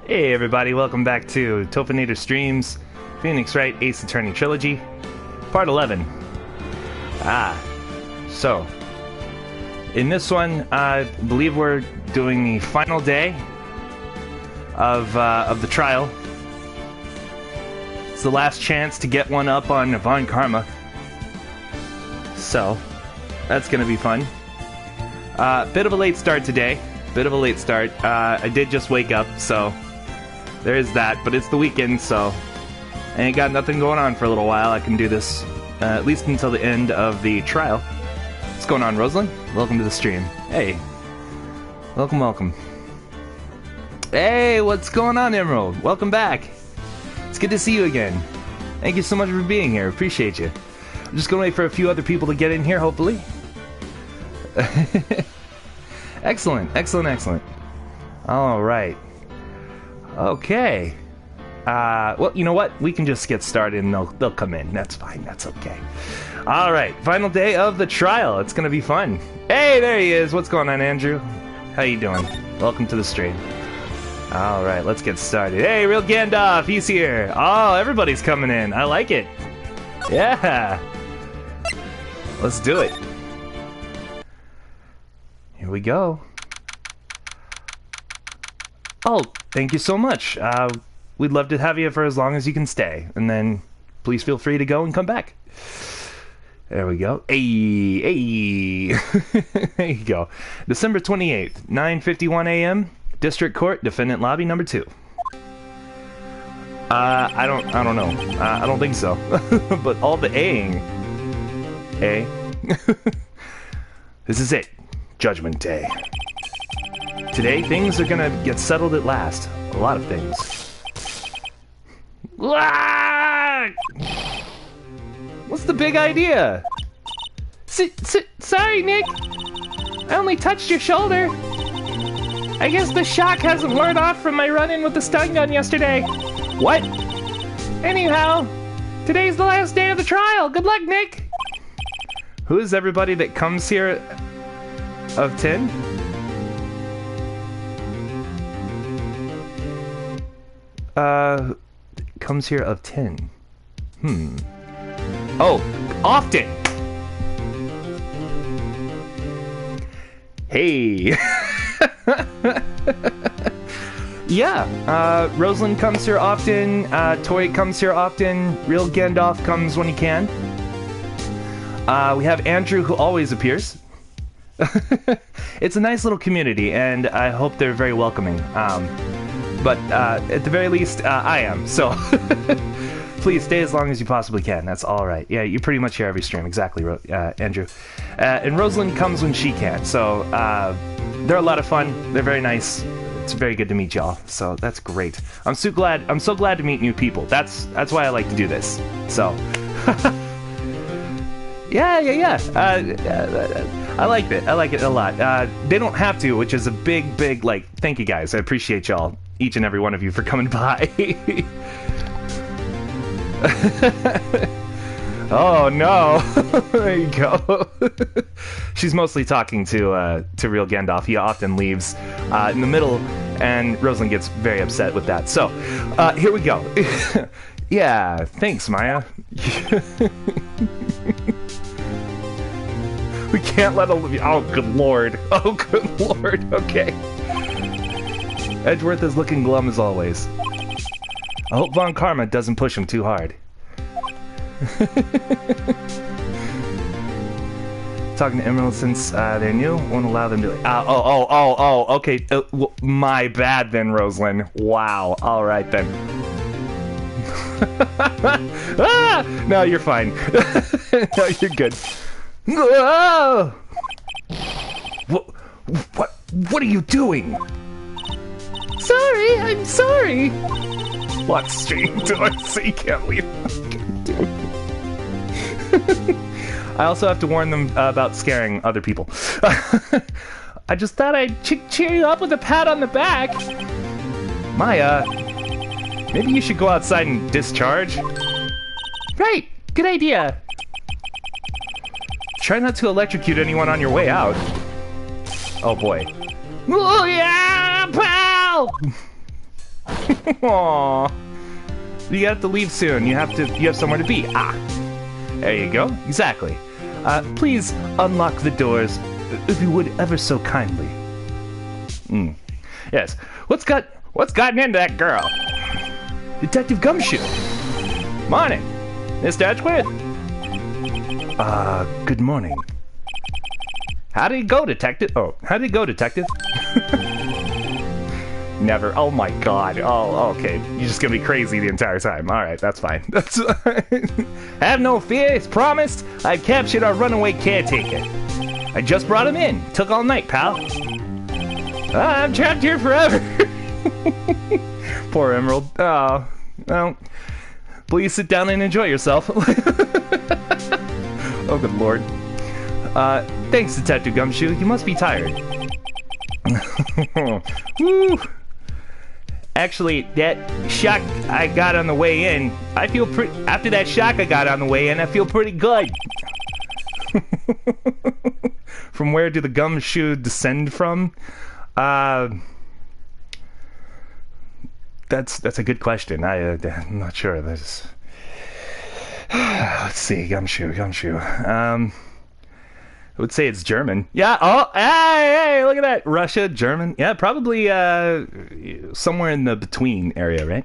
Hey everybody, welcome back to Tophinator Streams, Phoenix Wright Ace Attorney Trilogy, Part 11. So, in this one, I believe we're doing the final day of the trial. It's the last chance to get one up on Von Karma. So, that's gonna be fun. Bit of a late start today. I did just wake up, so there is that, but it's the weekend, so I ain't got nothing going on for a little while. I can do this at least until the end of the trial. What's going on, Rosalind? Welcome to the stream. Hey. Welcome. Hey, what's going on, Emerald? Welcome back. It's good to see you again. Thank you so much for being here. Appreciate you. I'm just gonna wait for a few other people to get in here, hopefully. Excellent. All right. Okay. Well, you know what? We can just get started and they'll come in. That's fine. That's okay. All right. Final day of the trial. It's going to be fun. Hey, there he is. What's going on, Andrew? How you doing? Welcome to the stream. All right. Let's get started. Hey, Real Gandalf. He's here. Oh, everybody's coming in. I like it. Yeah. Let's do it. Here we go. Oh, thank you so much. We'd love to have you for as long as you can stay. And then please feel free to go and come back. There we go. Hey. There you go. December 28th, 9:51 a.m. District Court, Defendant Lobby number 2. I don't know. I don't think so. But all the A-ing. A. This is it. Judgment Day. Today, things are gonna get settled at last. A lot of things. What's the big idea? Sorry, Nick. I only touched your shoulder. I guess the shock hasn't worn off from my run-in with the stun gun yesterday. What? Anyhow, today's the last day of the trial. Good luck, Nick. Who is everybody that comes here of 10? Comes here of 10. Oh, often! Hey! Yeah, Rosalind comes here often, Toy comes here often, Real Gandalf comes when he can. We have Andrew, who always appears. It's a nice little community, and I hope they're very welcoming. But at the very least, I am. So please stay as long as you possibly can. That's all right. Yeah, you pretty much hear every stream. Exactly, Andrew. And Rosalind comes when she can. So they're a lot of fun. They're very nice. It's very good to meet y'all. So that's great. I'm so glad to meet new people. That's why I like to do this. So yeah. I like it. I like it a lot. They don't have to, which is a big, like, thank you guys. I appreciate y'all, each and every one of you, for coming by. Oh, no. There you go. She's mostly talking to Real Gandalf. He often leaves in the middle, and Rosalind gets very upset with that. So, here we go. Yeah, thanks, Maya. We can't let him... Oh, good lord. Oh, good lord. Okay. Edgeworth is looking glum as always. I hope Von Karma doesn't push him too hard. Talking to Emerald since they're new, won't allow them to... okay. My bad then, Rosalind. Wow. All right then. No, you're fine. No, you're good. What are you doing? I'm sorry. What stream do I see? Can't leave. I also have to warn them about scaring other people. I just thought I'd cheer you up with a pat on the back. Maya, maybe you should go outside and discharge. Right, good idea. Try not to electrocute anyone on your way out. Oh boy. Oh yeah, pal! Aww. You have to leave soon. You have somewhere to be. Ah. There you go. Exactly. Please unlock the doors, if you would ever so kindly. Yes. What's gotten into that girl? Detective Gumshoe. Morning, Mr. Edgeworth. Good morning. How did it go, detective? Never. Oh my god. Oh, okay. You're just gonna be crazy the entire time. Alright, that's fine. That's fine. Have no fear, it's promised. I've captured our runaway caretaker. I just brought him in. Took all night, pal. I'm trapped here forever. Poor Emerald. Oh, well. Please sit down and enjoy yourself. Oh, good lord. Thanks, Detective Gumshoe. You must be tired. Woo! Actually, that shock I got on the way in, after that shock I got on the way in, I feel pretty good. From where do the gumshoe descend from? That's a good question. I'm not sure. Let's see, gumshoe. I would say it's German. Yeah. Oh, hey, look at that. Russia, German. Yeah, probably somewhere in the between area, right?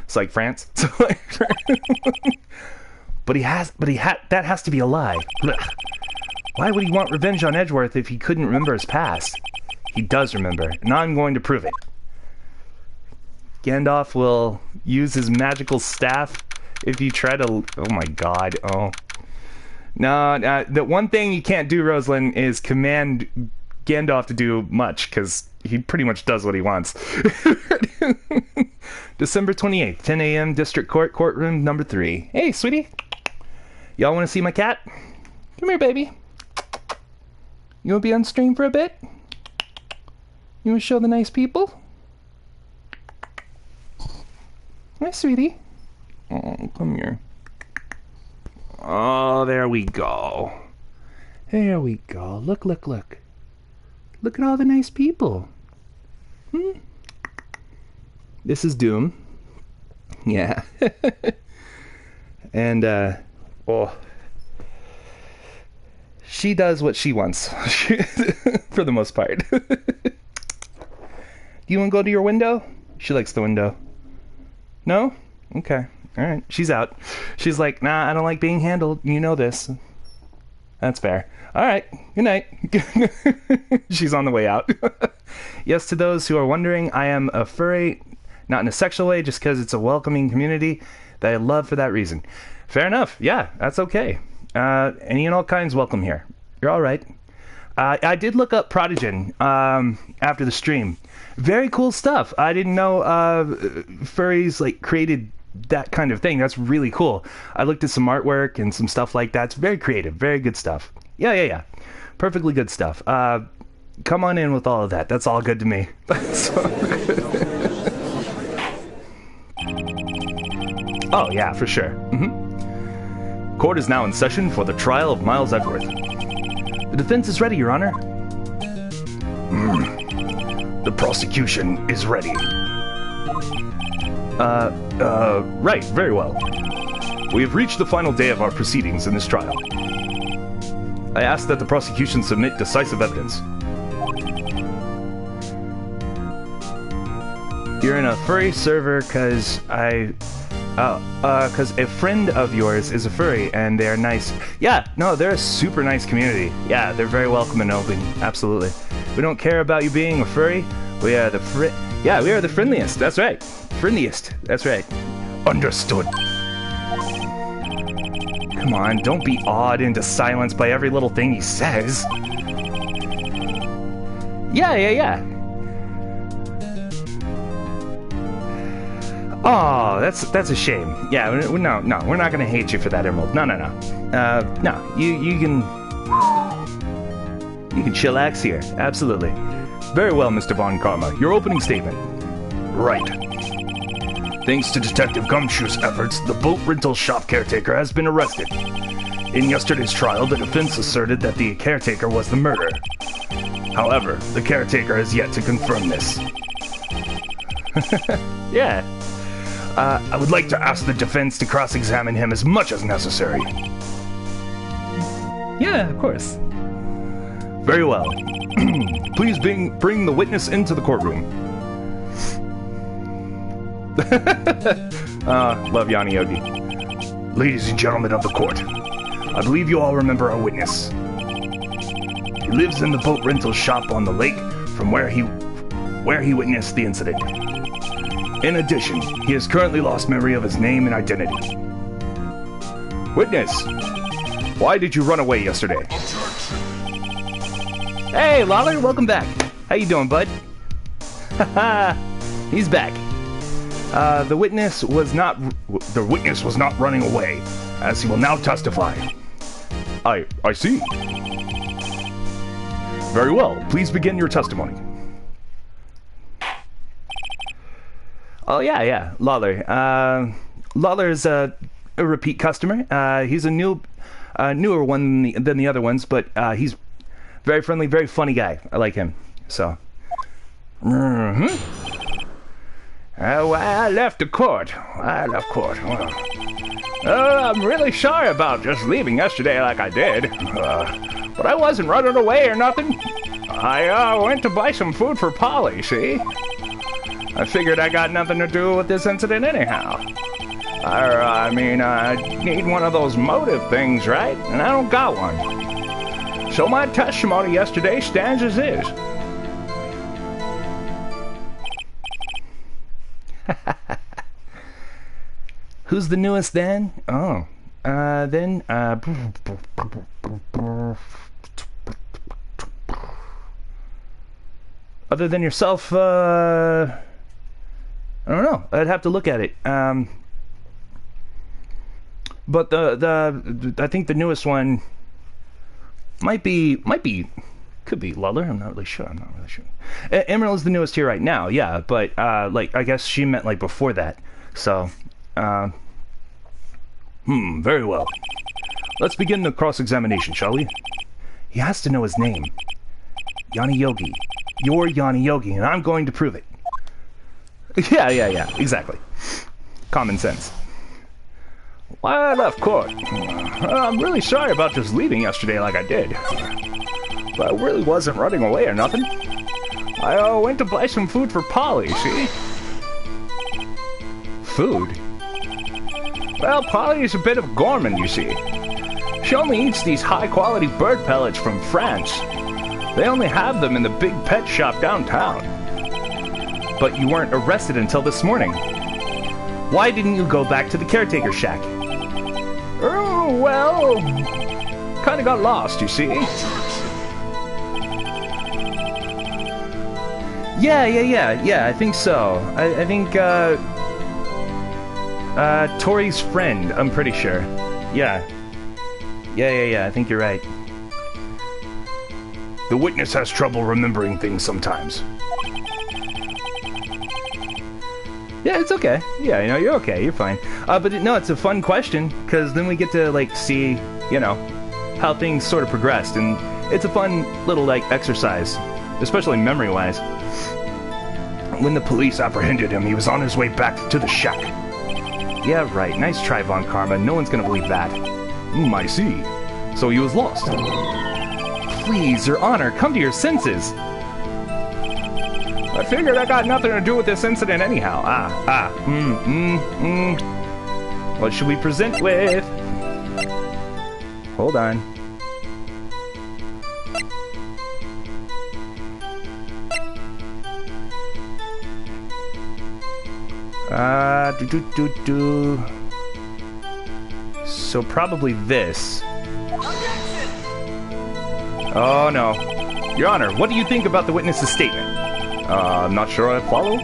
It's like France. But that has to be a lie. Why would he want revenge on Edgeworth if he couldn't remember his past? He does remember. Now I'm going to prove it. Gandalf will use his magical staff if you try to... Oh my god. Oh. No, the one thing you can't do, Rosalind, is command Gandalf to do much, because he pretty much does what he wants. December 28th, 10 a.m., District Court, courtroom number 3. Hey, sweetie. Y'all want to see my cat? Come here, baby. You want to be on stream for a bit? You want to show the nice people? Hi, sweetie. Oh, come here. Oh, there we go. There we go. Look. Look at all the nice people. This is Doom. Yeah. And, oh. She does what she wants. For the most part. Do you want to go to your window? She likes the window. No? Okay. Alright. She's out. She's like, nah, I don't like being handled. You know this. That's fair. Alright. Good night. She's on the way out. Yes, to those who are wondering, I am a furry, not in a sexual way, just because it's a welcoming community that I love for that reason. Fair enough. Yeah, that's okay. Any and all kinds welcome here. You're alright. I did look up Prodigen after the stream. Very cool stuff. I didn't know furries like created that kind of thing. That's really cool. I looked at some artwork and some stuff like that. It's very creative. Very good stuff. Yeah. Perfectly good stuff. Come on in with all of that. That's all good to me. That's all good. Oh, yeah, for sure. Court is now in session for the trial of Miles Edgeworth. The defense is ready, Your Honor. The prosecution is ready. Right, very well. We have reached the final day of our proceedings in this trial. I ask that the prosecution submit decisive evidence. You're in a furry server because because a friend of yours is a furry and they're nice. Yeah, no, they're a super nice community. Yeah, they're very welcome and open. Absolutely. We don't care about you being a furry. We are the we are the friendliest. That's right. Friendliest. That's right. Understood. Come on, don't be awed into silence by every little thing he says. Yeah. Oh, that's a shame. Yeah, no, we're not gonna hate you for that, Emerald. No. No, you can chillax here. Absolutely. Very well, Mr. Von Karma. Your opening statement. Right. Thanks to Detective Gumshoe's efforts, the boat rental shop caretaker has been arrested. In yesterday's trial, the defense asserted that the caretaker was the murderer. However, the caretaker has yet to confirm this. Yeah. I would like to ask the defense to cross-examine him as much as necessary. Yeah, of course. Very well. Please bring the witness into the courtroom. Love Yanni Yogi. Ladies and gentlemen of the court, I believe you all remember our witness. He lives in the boat rental shop on the lake from where he witnessed the incident. In addition, he has currently lost memory of his name and identity. Witness, why did you run away yesterday? Hey, Lawler, welcome back. How you doing, bud? Haha, he's back. The witness was not running away, as he will now testify. I see. Very well. Please begin your testimony. Oh yeah, Lawler. Lawler's a repeat customer. He's a newer one than the other ones, but he's very friendly, very funny guy. I like him. So. I left the court. Well, I'm really sorry about just leaving yesterday like I did. But I wasn't running away or nothing. I went to buy some food for Polly, see? I figured I got nothing to do with this incident anyhow. I need one of those motive things, right? And I don't got one. So my testimony yesterday stands as is. Who's the newest then? Oh, other than yourself, I don't know. I'd have to look at it. But I think the newest one could be Lawler. I'm not really sure. Emerald is the newest here right now. Yeah, but I guess she meant like before that. So, very well. Let's begin the cross-examination, shall we? He has to know his name. Yanni Yogi. You're Yanni Yogi, and I'm going to prove it. Yeah, exactly. Common sense. Why I left court? I'm really sorry about just leaving yesterday like I did. But I really wasn't running away or nothing. I went to buy some food for Polly, see? Food? Well, Polly is a bit of gourmand, you see. She only eats these high-quality bird pellets from France. They only have them in the big pet shop downtown. But you weren't arrested until this morning. Why didn't you go back to the caretaker shack? Oh, well, kinda got lost, you see. Yeah, I think so. I think, Tori's friend, I'm pretty sure. Yeah, I think you're right. The witness has trouble remembering things sometimes. Yeah, it's okay. Yeah, you're okay. You're fine. But no, it's a fun question, because then we get to, see, how things sort of progressed, and it's a fun little, exercise, especially memory-wise. When the police apprehended him, he was on his way back to the shack. Yeah, right. Nice try, Von Karma. No one's gonna believe that. I see. So he was lost. Please, Your Honor, come to your senses. I figured I got nothing to do with this incident anyhow. What should we present with? Hold on. So probably this. Oh no. Your Honor, what do you think about the witness's statement? I'm not sure I follow.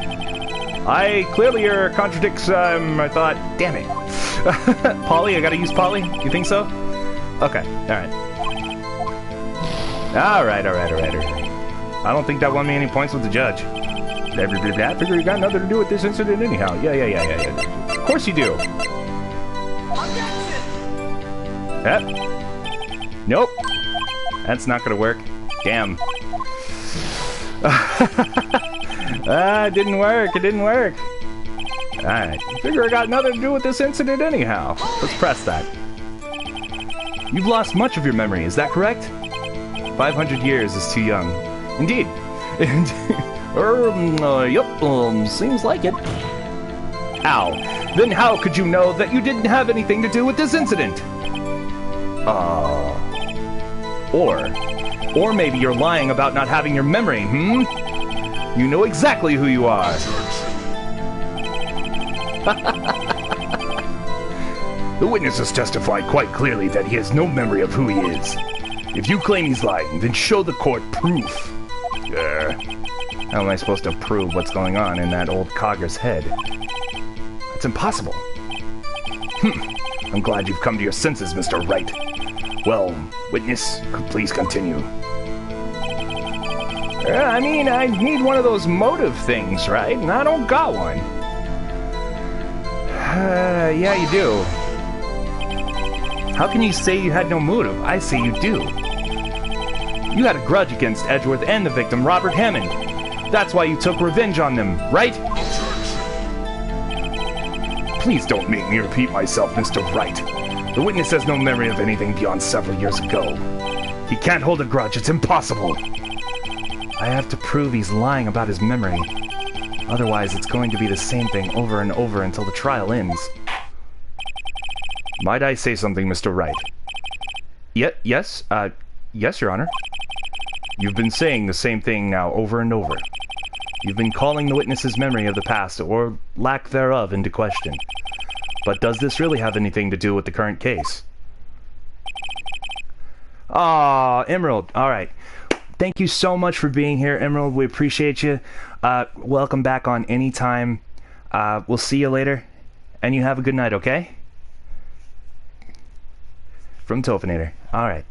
I clearly contradicts, I thought, damn it. Polly, I gotta use Polly? You think so? Okay, alright. I don't think that won me any points with the judge. I figure you got nothing to do with this incident anyhow. Yeah. Of course you do. Yep. Nope. That's not gonna work. Damn. It didn't work. It didn't work. Alright. Figure it got nothing to do with this incident anyhow. Let's press that. You've lost much of your memory, is that correct? 500 years is too young. Indeed. Yup, seems like it. Ow. Then how could you know that you didn't have anything to do with this incident? Or maybe you're lying about not having your memory, You know exactly who you are. The witness has testified quite clearly that he has no memory of who he is. If you claim he's lying, then show the court proof. How am I supposed to prove what's going on in that old cogger's head? It's impossible. I'm glad you've come to your senses, Mr. Wright. Well, witness, please continue. I mean, I need one of those motive things, right? And I don't got one. Yeah, you do. How can you say you had no motive? I say you do. You had a grudge against Edgeworth and the victim, Robert Hammond. That's why you took revenge on them, right? Please don't make me repeat myself, Mr. Wright. The witness has no memory of anything beyond several years ago. He can't hold a grudge, it's impossible. I have to prove he's lying about his memory. Otherwise, it's going to be the same thing over and over until the trial ends. Might I say something, Mr. Wright? Yes, Your Honor. You've been saying the same thing now over and over. You've been calling the witness's memory of the past, or lack thereof, into question. But does this really have anything to do with the current case? Ah, Emerald. All right. Thank you so much for being here, Emerald. We appreciate you. Welcome back on any time. We'll see you later. And you have a good night, okay? From Tophinator. All right.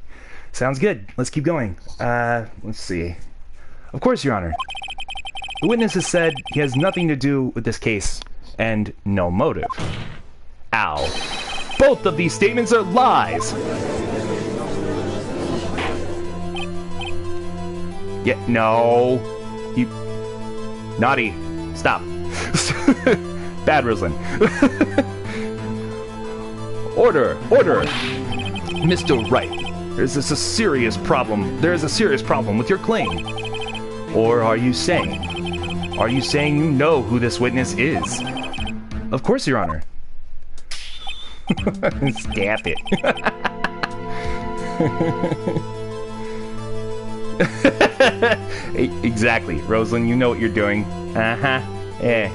Sounds good. Let's keep going. Let's see. Of course, Your Honor. The witness has said he has nothing to do with this case and no motive. Ow. Both of these statements are lies. Yeah, no. You... Naughty. Stop. Bad, Roslyn. Order. Order. Mr. Wright, there's a serious problem. There is a serious problem with your claim. Or are you saying you know who this witness is? Of course, Your Honor. Stop it. Exactly, Rosalind, you know what you're doing. Yeah.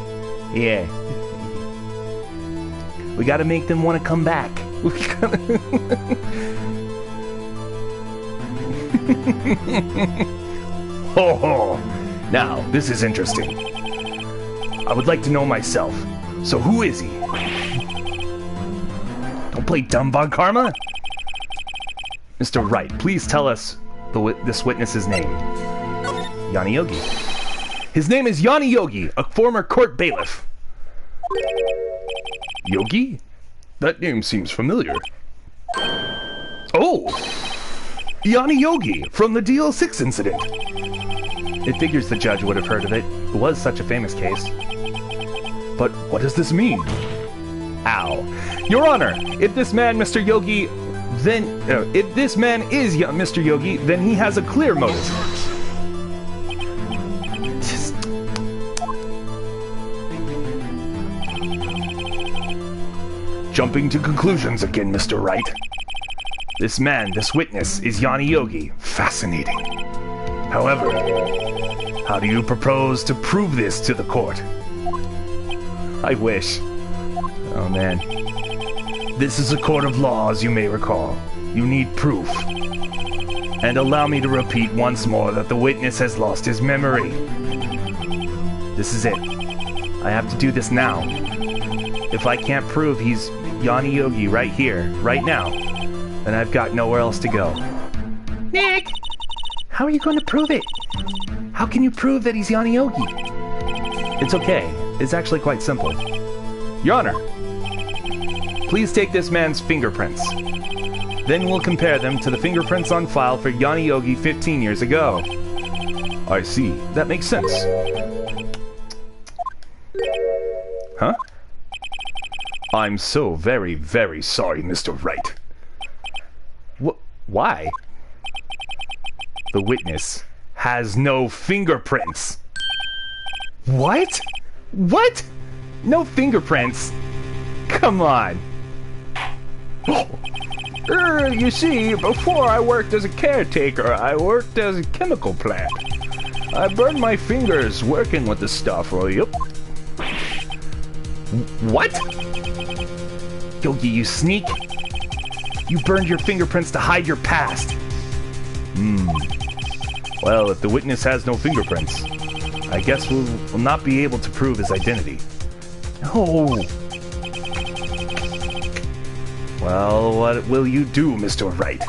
We gotta make them want to come back. Ho ho! Now, this is interesting. I would like to know myself. So who is he? Don't play dumb, Von Karma! Mr. Wright, please tell us this witness's name. Yanni Yogi. His name is Yanni Yogi, a former court bailiff. Yogi? That name seems familiar. Oh! Yanni Yogi, from the DL6 incident. It figures the judge would have heard of it. It was such a famous case. But what does this mean? Ow. Your Honor, if this man, Mr. Yogi, if this man is Mr. Yogi, then he has a clear motive. Jumping to conclusions again, Mr. Wright. This man, this witness, is Yanni Yogi. Fascinating. However, how do you propose to prove this to the court? I wish. Oh, man. This is a court of law, as you may recall. You need proof. And allow me to repeat once more that the witness has lost his memory. This is it. I have to do this now. If I can't prove he's Yanni Yogi right here, right now, then I've got nowhere else to go. Nick! How are you going to prove it? How can you prove that he's Yanni Yogi? It's okay. It's actually quite simple. Your Honor, please take this man's fingerprints. Then we'll compare them to the fingerprints on file for Yanni Yogi 15 years ago. I see. That makes sense. Huh? I'm so very, very sorry, Mr. Wright. Why? The witness has no fingerprints. What? What? No fingerprints? Come on. You see, before I worked as a caretaker, I worked as a chemical plant. I burned my fingers working with the stuff, yep. What? Yogi, you sneak. You burned your fingerprints to hide your past. Well, if the witness has no fingerprints, I guess we'll not be able to prove his identity. No. Well, what will you do, Mr. Wright?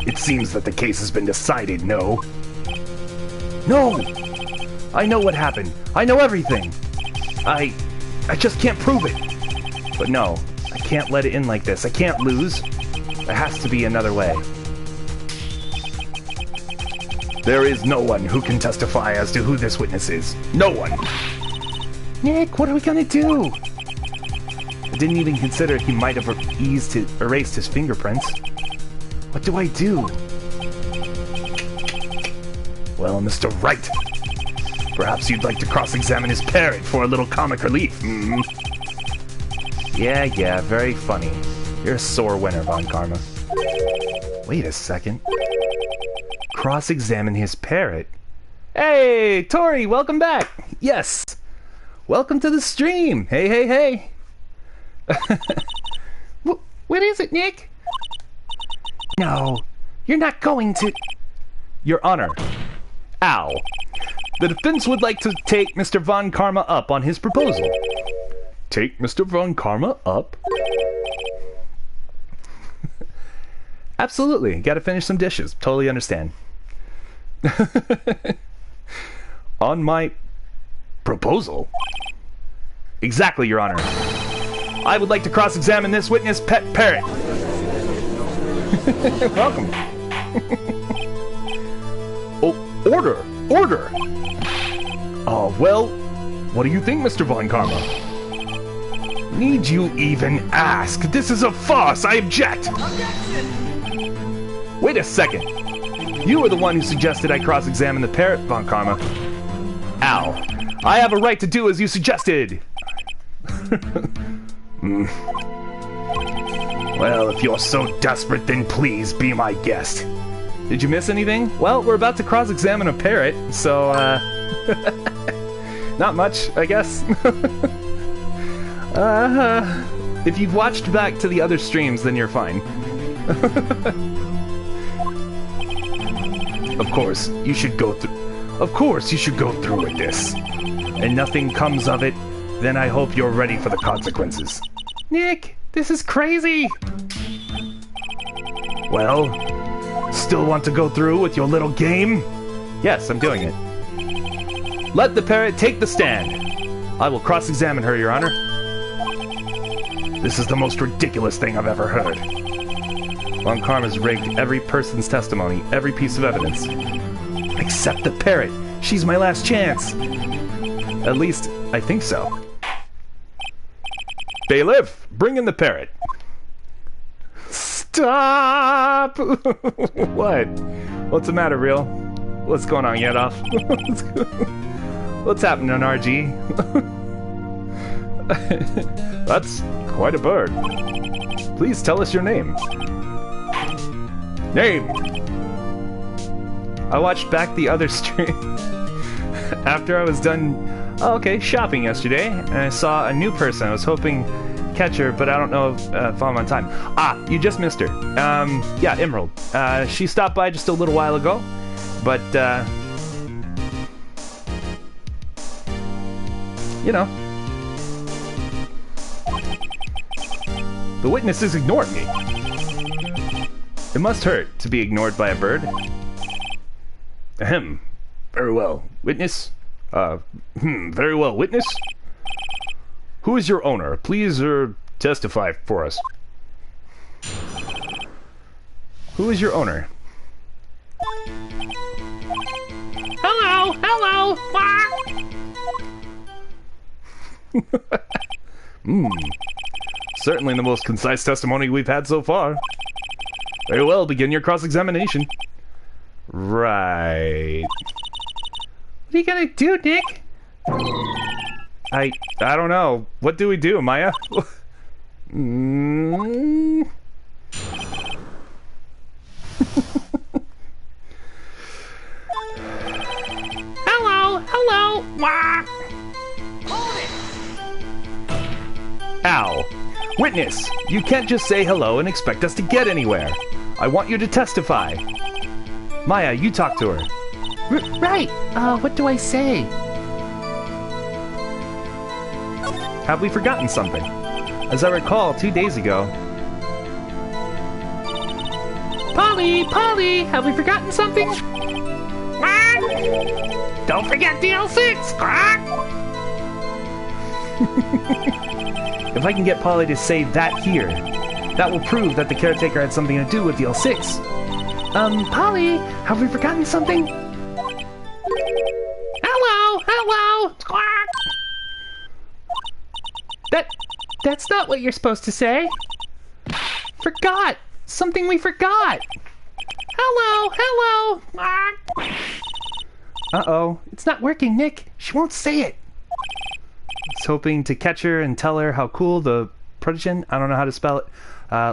It seems that the case has been decided, no? No! I know what happened. I know everything. I just can't prove it. But no, I can't let it in like this. I can't lose. There has to be another way. There is no one who can testify as to who this witness is. No one. Nick, what are we gonna do? I didn't even consider he might have erased his fingerprints. What do I do? Well, Mr. Wright, perhaps you'd like to cross-examine his parrot for a little comic relief. Yeah, very funny. You're a sore winner, Von Karma. Wait a second. Cross-examine his parrot? Hey, Tori, welcome back! Yes! Welcome to the stream! Hey! What is it, Nick? No, you're not going to... Your Honor. Ow. The defense would like to take Mr. Von Karma up on his proposal. Take Mr. Von Karma up? Absolutely. Gotta finish some dishes. Totally understand. On my proposal? Exactly, Your Honor. I would like to cross-examine this witness pet parrot. Welcome. Oh, order! Oh, well, what do you think, Mr. Von Karma? Need you even ask? This is a farce! I object! Objection! Wait a second. You were the one who suggested I cross-examine the parrot, Von Karma. Ow. I have a right to do as you suggested! Well, if you're so desperate, then please be my guest. Did you miss anything? Well, we're about to cross-examine a parrot, so, not much, I guess. If you've watched back to the other streams, then you're fine. Of course, you should go through with this. And nothing comes of it, then I hope you're ready for the consequences. Nick, this is crazy! Well, still want to go through with your little game? Yes, I'm doing it. Let the parrot take the stand. I will cross-examine her, Your Honor. This is the most ridiculous thing I've ever heard. Von Karma's rigged every person's testimony, every piece of evidence. Except the parrot. She's my last chance. At least, I think so. Bailiff, bring in the parrot. Stop! What? What's the matter, Real? What's going on, Yadov? What's happening, RG? That's quite a bird. Please tell us your name. Name! I watched back the other stream after I was done shopping yesterday, and I saw a new person. I was hoping catch her, but I don't know if I'm on time. Ah, you just missed her. Yeah, Emerald. She stopped by just a little while ago, but you know, the witnesses ignored me. It must hurt to be ignored by a bird. Ahem. Very well. Witness? Very well. Witness? Who is your owner? Please, testify for us. Who is your owner? Hello, hello. Certainly the most concise testimony we've had so far. Very well, begin your cross-examination. Right. What are you gonna do, Nick? I don't know. What do we do, Maya? Hello, hello. Ow. Witness, you can't just say hello and expect us to get anywhere. I want you to testify. Maya, you talk to her. Right. What do I say? Have we forgotten something? As I recall, 2 days ago... Polly, have we forgotten something? Don't forget the L6. If I can get Polly to say that here, that will prove that the caretaker had something to do with the L6. Polly, have we forgotten something? Hello. That's not what you're supposed to say. Forgot. Something we forgot. Hello. Uh-oh. It's not working, Nick. She won't say it. I was hoping to catch her and tell her how cool the protogen, I don't know how to spell it,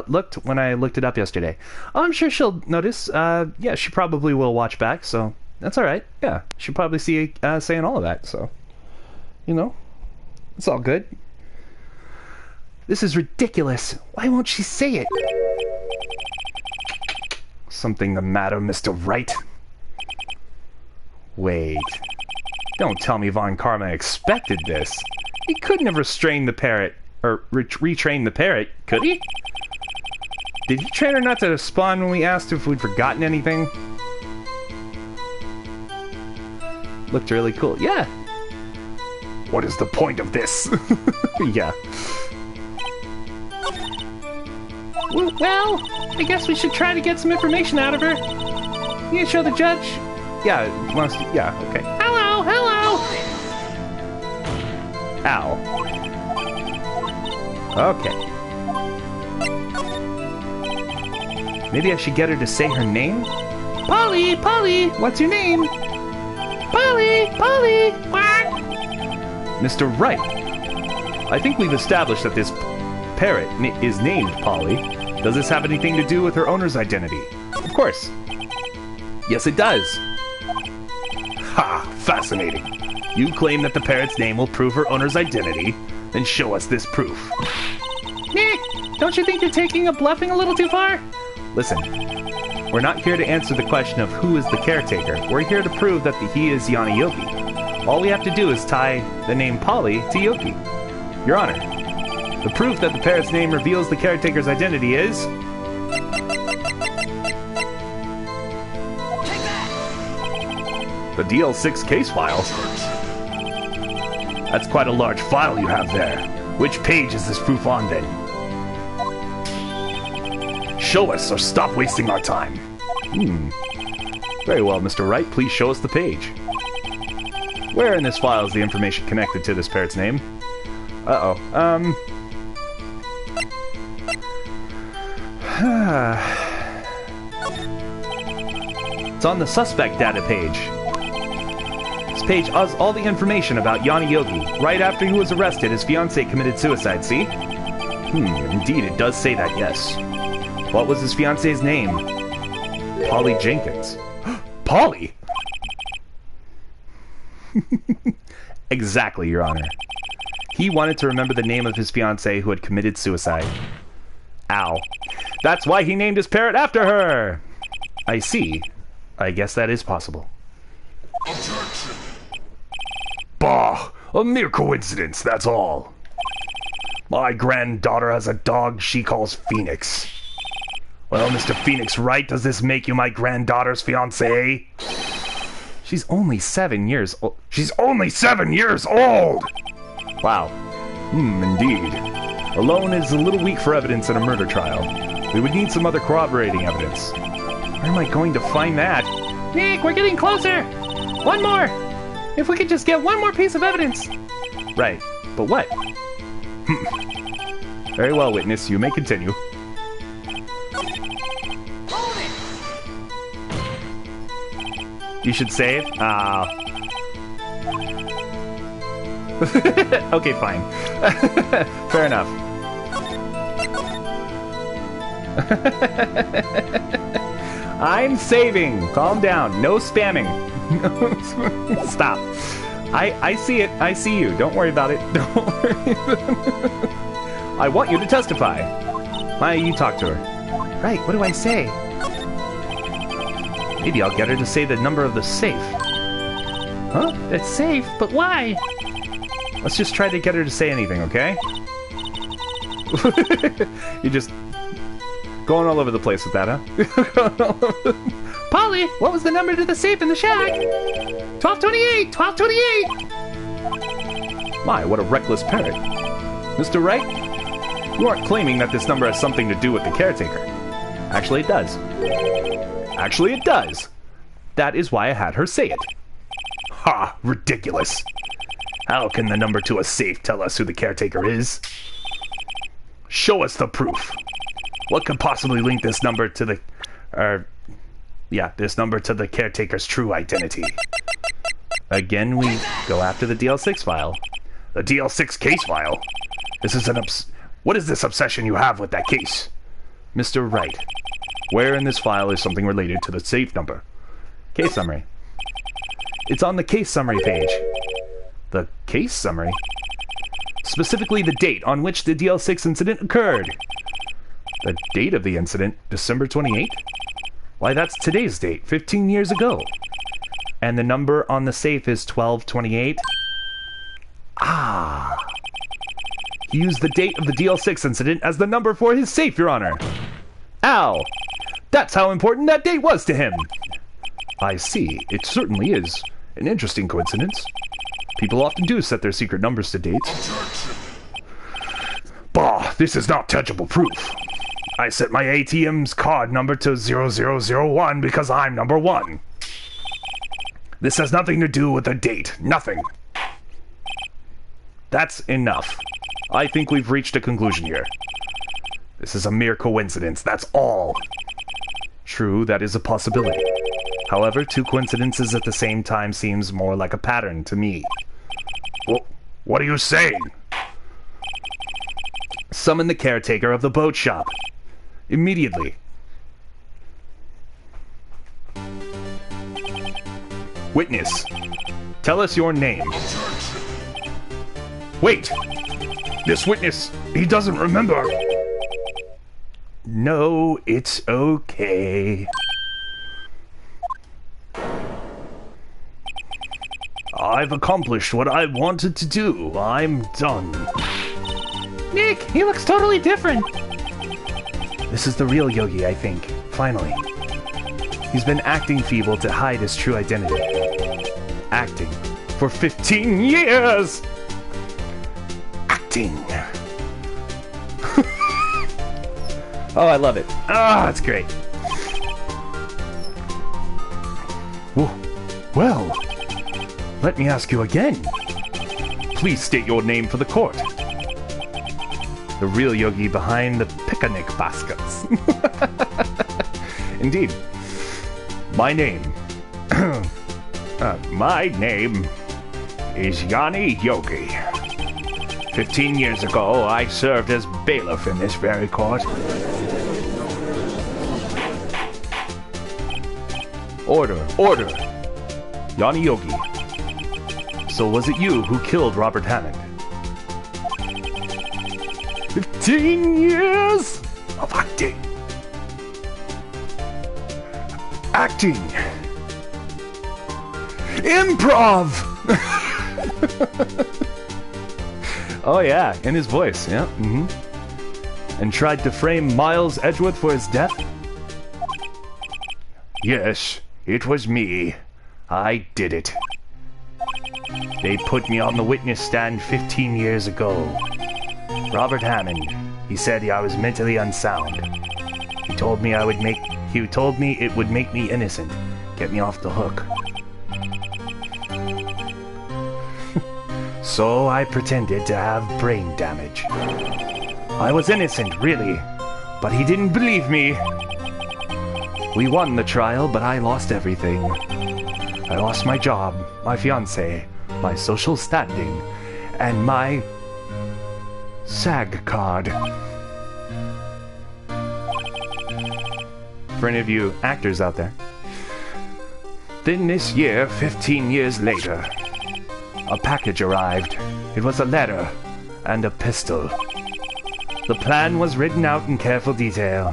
looked when I looked it up yesterday. Oh, I'm sure she'll notice. Yeah, she probably will watch back, so that's alright. Yeah, she'll probably see saying all of that, so, you know, it's all good. This is ridiculous. Why won't she say it? Something the matter, Mr. Wright? Wait. Don't tell me Von Karma expected this. He couldn't have restrained the parrot, or retrained the parrot, could he? Did he train her not to spawn when we asked if we'd forgotten anything? Looked really cool. Yeah. What is the point of this? Yeah. Well, I guess we should try to get some information out of her. You show the judge? Yeah, yeah, okay. Hello. Ow. Okay. Maybe I should get her to say her name? Polly, what's your name? Polly. Mr. Wright. I think we've established that this parrot is named Polly. Does this have anything to do with her owner's identity? Of course. Yes, it does. Ha! Fascinating. You claim that the parrot's name will prove her owner's identity, then show us this proof. Nick, don't you think you're taking a bluffing a little too far? Listen, we're not here to answer the question of who is the caretaker. We're here to prove that he is Yanni Yogi. All we have to do is tie the name Polly to Yogi. Your Honor, the proof that the parrot's name reveals the caretaker's identity is... the DL6 case file. That's quite a large file you have there. Which page is this proof on, then? Show us, or stop wasting our time. Very well, Mr. Wright. Please show us the page. Where in this file is the information connected to this parrot's name? It's on the suspect data page. This page has all the information about Yanni Yogi. Right after he was arrested, his fiancée committed suicide, see? Indeed, it does say that, yes. What was his fiancée's name? Polly Jenkins. Polly? Exactly, Your Honor. He wanted to remember the name of his fiancée who had committed suicide. Ow. That's why he named his parrot after her! I see. I guess that is possible. Objection! Bah! A mere coincidence, that's all. My granddaughter has a dog she calls Phoenix. Well, Mr. Phoenix Wright, does this make you my granddaughter's fiancé? She's only 7 years old. She's only 7 years old! Wow. Indeed. Alone is a little weak for evidence in a murder trial. We would need some other corroborating evidence. Where am I going to find that? Nick, we're getting closer! One more! If we could just get one more piece of evidence. Right. But what? Very well, witness. You may continue. You should save? Okay, fine. Fair enough. I'm saving. Calm down. No spamming. Stop. I see it. I see you. Don't worry about it. Don't worry. I want you to testify. Why don't you talk to her? Right, what do I say? Maybe I'll get her to say the number of the safe. Huh? It's safe, but why? Let's just try to get her to say anything, okay? You're just going all over the place with that, huh? Polly, what was the number to the safe in the shack? 1228! 1228! My, what a reckless parrot. Mr. Wright, you aren't claiming that this number has something to do with the caretaker. Actually, it does. Actually, it does. That is why I had her say it. Ha! Ridiculous. How can the number to a safe tell us who the caretaker is? Show us the proof. What could possibly link this number to the... this number to the caretaker's true identity? Again, we go after the DL6 file. The DL6 case file? This is what is this obsession you have with that case? Mr. Wright, where in this file is something related to the safe number? Case summary. It's on the case summary page. The case summary? Specifically the date on which the DL6 incident occurred. The date of the incident, December 28th? Why, that's today's date, 15 years ago. And the number on the safe is 1228? Ah. He used the date of the DL6 incident as the number for his safe, Your Honor. Ow! That's how important that date was to him! I see. It certainly is. An interesting coincidence. People often do set their secret numbers to dates. Bah, this is not tangible proof. I set my ATM's card number to 0001 because I'm number 1. This has nothing to do with the date. Nothing. That's enough. I think we've reached a conclusion here. This is a mere coincidence, that's all. True, that is a possibility. However, two coincidences at the same time seems more like a pattern to me. Well, what are you saying? Summon the caretaker of the boat shop. Immediately. Witness, tell us your name. Wait! This witness, he doesn't remember. No, it's okay. I've accomplished what I wanted to do. I'm done. Nick, he looks totally different. This is the real Yogi, I think. Finally. He's been acting feeble to hide his true identity. Acting. For 15 years! Acting. Oh, I love it. Ah, it's great. Well, let me ask you again. Please state your name for the court. The real Yogi behind the picnic baskets. Indeed. My name. My name is Yanni Yogi. 15 years ago, I served as bailiff in this very court. Order, order. Yanni Yogi. So was it you who killed Robert Hammond? 15 years of acting. Acting. Improv! Oh yeah, in his voice, yeah. And tried to frame Miles Edgeworth for his death? Yes, it was me. I did it. They put me on the witness stand 15 years ago. Robert Hammond, he said I was mentally unsound. He told me it would make me innocent, get me off the hook. So I pretended to have brain damage. I was innocent, really, but he didn't believe me. We won the trial, but I lost everything. I lost my job, my fiancé, my social standing, and my SAG card. For any of you actors out there. Then this year, 15 years later, a package arrived. It was a letter and a pistol. The plan was written out in careful detail.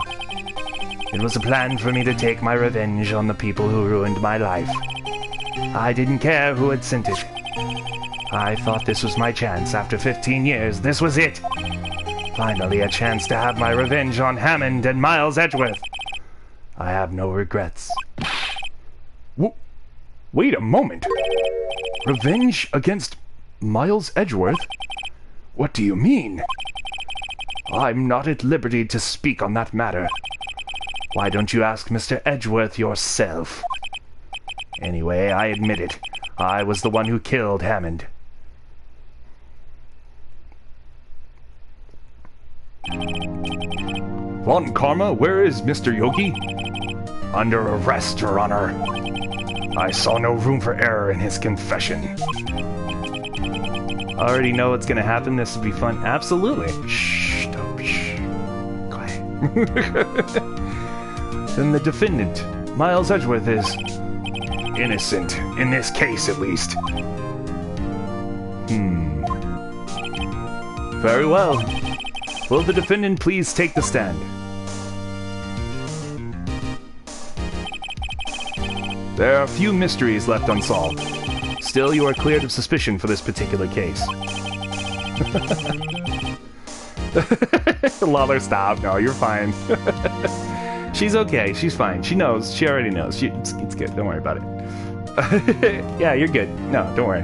It was a plan for me to take my revenge on the people who ruined my life. I didn't care who had sent it. I thought this was my chance after 15 years. This was it. Finally, a chance to have my revenge on Hammond and Miles Edgeworth. I have no regrets. Wait a moment. Revenge against Miles Edgeworth? What do you mean? I'm not at liberty to speak on that matter. Why don't you ask Mr. Edgeworth yourself? Anyway, I admit it. I was the one who killed Hammond. Von Karma, where is Mr. Yogi? Under arrest, Your Honor. I saw no room for error in his confession. I already know what's gonna happen. This will be fun. Absolutely. Shh, don't shh. Quiet. Then the defendant, Miles Edgeworth, is innocent, in this case at least. Very well. Will the defendant please take the stand? There are a few mysteries left unsolved. Still, you are cleared of suspicion for this particular case. Lawler, stop. No, you're fine. She's okay. She's fine. She knows. She already knows. It's good. Don't worry about it. Yeah, you're good. No, don't worry.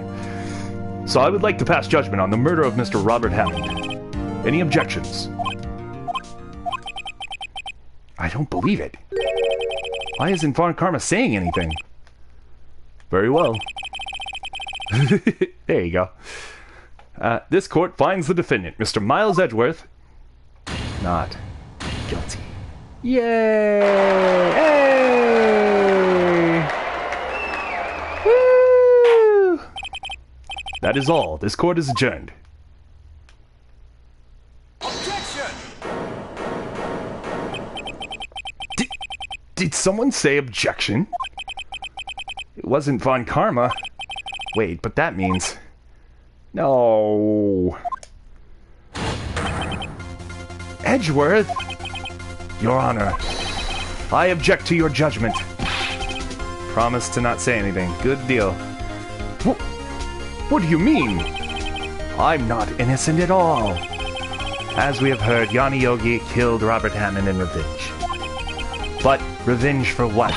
So I would like to pass judgment on the murder of Mr. Robert Hammond. Any objections? I don't believe it. Why isn't Von Karma saying anything? Very well. There you go. This court finds the defendant, Mr. Miles Edgeworth, not guilty. Yay! Hey! Woo! That is all. This court is adjourned. Objection! Did someone say objection? It wasn't Von Karma. Wait, but that means... No. Edgeworth? Your Honor, I object to your judgment. Promise to not say anything. Good deal. What do you mean? I'm not innocent at all. As we have heard, Yanni Yogi killed Robert Hammond in revenge. But revenge for what?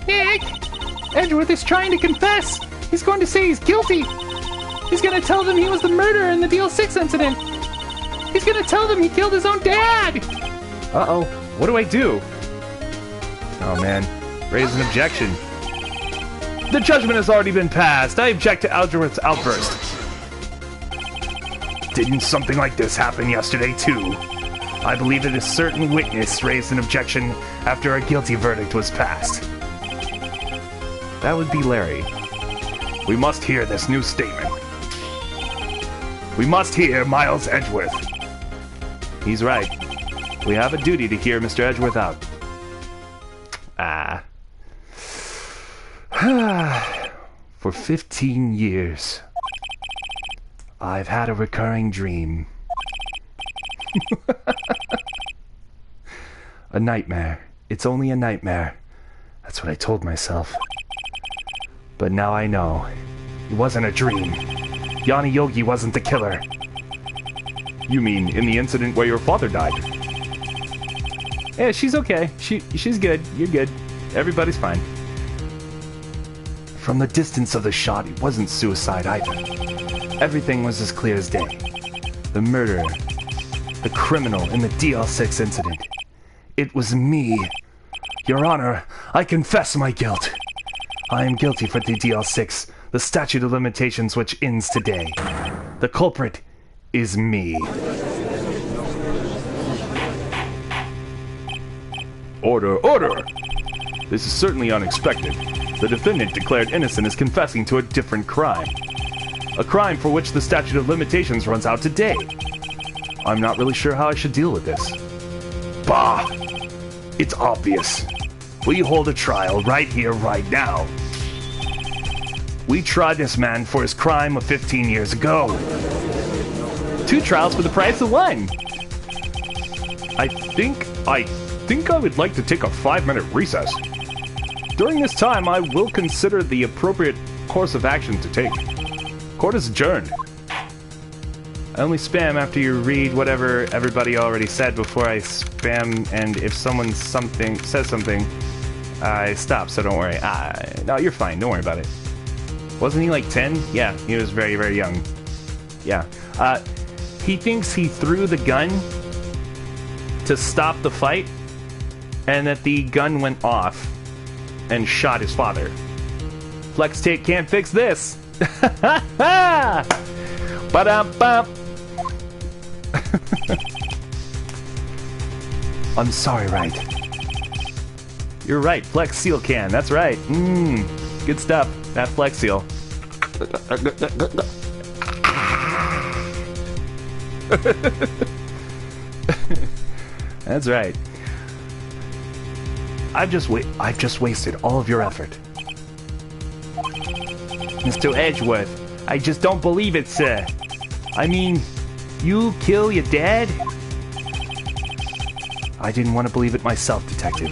Nick! Edgeworth is trying to confess! He's going to say he's guilty! He's going to tell them he was the murderer in the DL6 incident! He's going to tell them he killed his own dad! Uh-oh. What do I do? Oh, man. Raise an objection. The judgment has already been passed. I object to Edgeworth's outburst. Didn't something like this happen yesterday, too? I believe that a certain witness raised an objection after a guilty verdict was passed. That would be Larry. We must hear this new statement. We must hear Miles Edgeworth. He's right. We have a duty to hear Mr. Edgeworth out. For 15 years, I've had a recurring dream. A nightmare. It's only a nightmare. That's what I told myself. But now I know. It wasn't a dream. Yanni Yogi wasn't the killer. You mean in the incident where your father died? Yeah, she's okay. She's good. You're good. Everybody's fine. From the distance of the shot, it wasn't suicide either. Everything was as clear as day. The murderer, the criminal in the DL6 incident. It was me. Your Honor, I confess my guilt. I am guilty for the DL6, the statute of limitations which ends today. The culprit is me. Order, order! This is certainly unexpected. The defendant declared innocent is confessing to a different crime. A crime for which the statute of limitations runs out today. I'm not really sure how I should deal with this. Bah! It's obvious. We hold a trial right here, right now. We tried this man for his crime of 15 years ago. 2 trials for the price of 1. I think I would like to take a 5-minute recess. During this time, I will consider the appropriate course of action to take. Court is adjourned. I only spam after you read whatever everybody already said before I spam, and if someone says something, I stop, so don't worry. No, you're fine, don't worry about it. Wasn't he like 10? Yeah, he was very, very young. Yeah. He thinks he threw the gun to stop the fight, and that the gun went off and shot his father. Flex tape can't fix this. Ba-dum-bum. I'm sorry, Wright. You're right, Flex Seal can. That's right. Good stuff. That Flex Seal. That's right. I've just wasted all of your effort. Mr. Edgeworth, I just don't believe it, sir. I mean, you kill your dad? I didn't want to believe it myself, detective.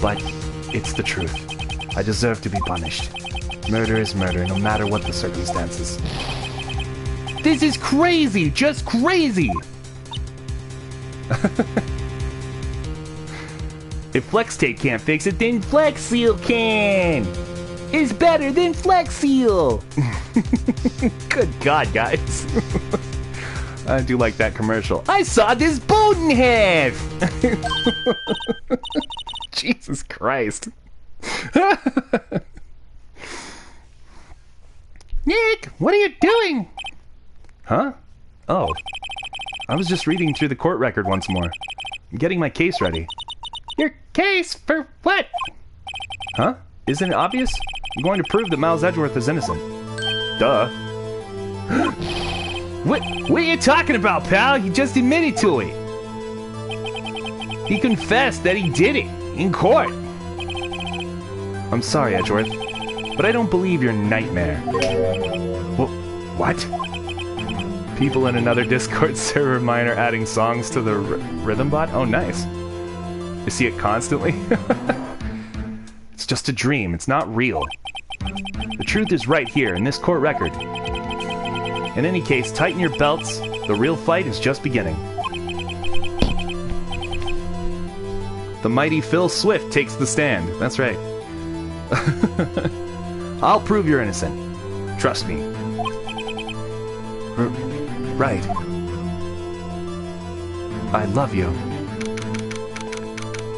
But it's the truth. I deserve to be punished. Murder is murder, no matter what the circumstances. This is crazy! Just crazy! If Flex Tape can't fix it, then Flex Seal can! It's better than Flex Seal! Good God, guys. I do like that commercial. I saw this boat in half! Jesus Christ. Nick, what are you doing? Huh? Oh. I was just reading through the court record once more. I'm getting my case ready. Your case for what? Huh? Isn't it obvious? I'm going to prove that Miles Edgeworth is innocent. Duh. What are you talking about, pal? You just admitted to it. He confessed that he did it in court. I'm sorry, Edgeworth, but I don't believe your nightmare. What? People in another Discord server of mine are adding songs to the rhythm bot? Oh, nice. You see it constantly? It's just a dream. It's not real. The truth is right here in this court record. In any case, tighten your belts. The real fight is just beginning. The mighty Phil Swift takes the stand. That's right. I'll prove you're innocent. Trust me. Right. I love you.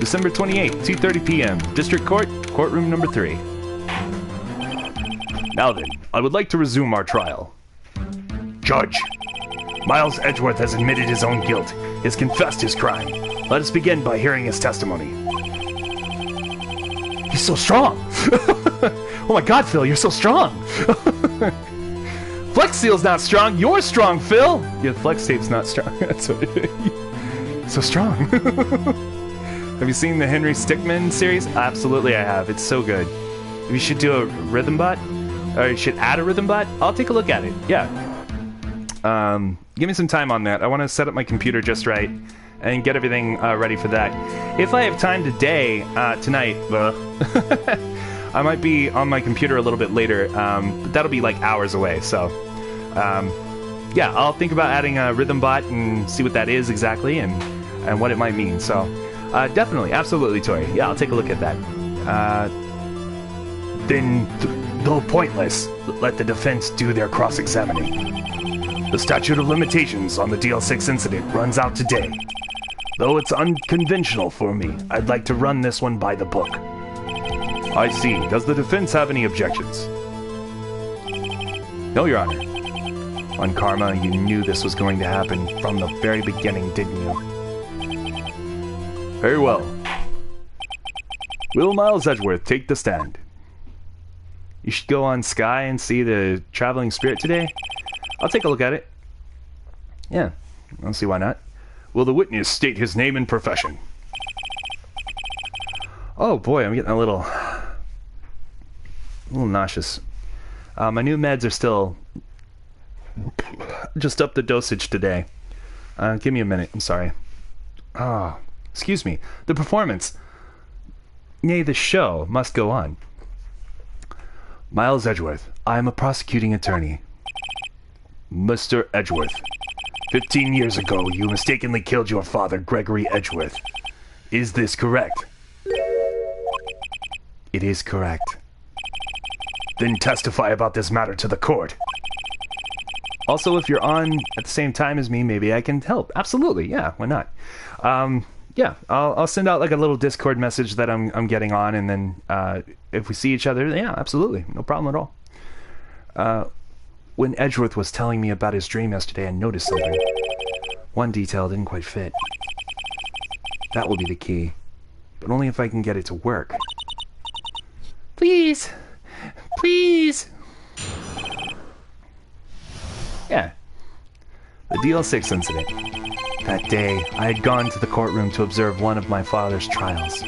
December 28th, 2:30 p.m. District Court, courtroom number 3. Now then, I would like to resume our trial. Judge, Miles Edgeworth has admitted his own guilt. He has confessed his crime. Let us begin by hearing his testimony. He's so strong! Oh my God, Phil, you're so strong! Flex Seal's not strong, you're strong, Phil! Yeah, Flex Tape's not strong. That's what it is. So strong. Have you seen the Henry Stickmin series? Absolutely I have. It's so good. You should do a rhythm bot? Or you should add a rhythm bot? I'll take a look at it. Yeah. Give me some time on that. I want to set up my computer just right and get everything ready for that. If I have time today, tonight, I might be on my computer a little bit later, but that'll be like hours away. So, yeah, I'll think about adding a rhythm bot and see what that is exactly and what it might mean. So, definitely, absolutely, Tori. Yeah, I'll take a look at that. Then, though pointless, let the defense do their cross-examining. The statute of limitations on the DL6 incident runs out today. Though it's unconventional for me, I'd like to run this one by the book. I see. Does the defense have any objections? No, Your Honor. On Karma, you knew this was going to happen from the very beginning, didn't you? Very well. Will Miles Edgeworth take the stand? You should go on Sky and see the Traveling Spirit today. I'll take a look at it. Yeah, I don't see why not. Will the witness state his name and profession? Oh boy, I'm getting a little nauseous. My new meds are still just up the dosage today. Give me a minute, I'm sorry. Excuse me. The performance, nay, the show, must go on. Miles Edgeworth, I am a prosecuting attorney. Mr. Edgeworth, 15 years ago, you mistakenly killed your father, Gregory Edgeworth. Is this correct? It is correct. Then testify about this matter to the court. Also, if you're on at the same time as me, maybe I can help. Absolutely, yeah, why not? Yeah, I'll send out like a little Discord message that I'm getting on, and then if we see each other, yeah, absolutely, no problem at all. When Edgeworth was telling me about his dream yesterday, I noticed something. One detail didn't quite fit. That will be the key, but only if I can get it to work. Please. Please. Yeah. The DL6 incident. That day, I had gone to the courtroom to observe one of my father's trials.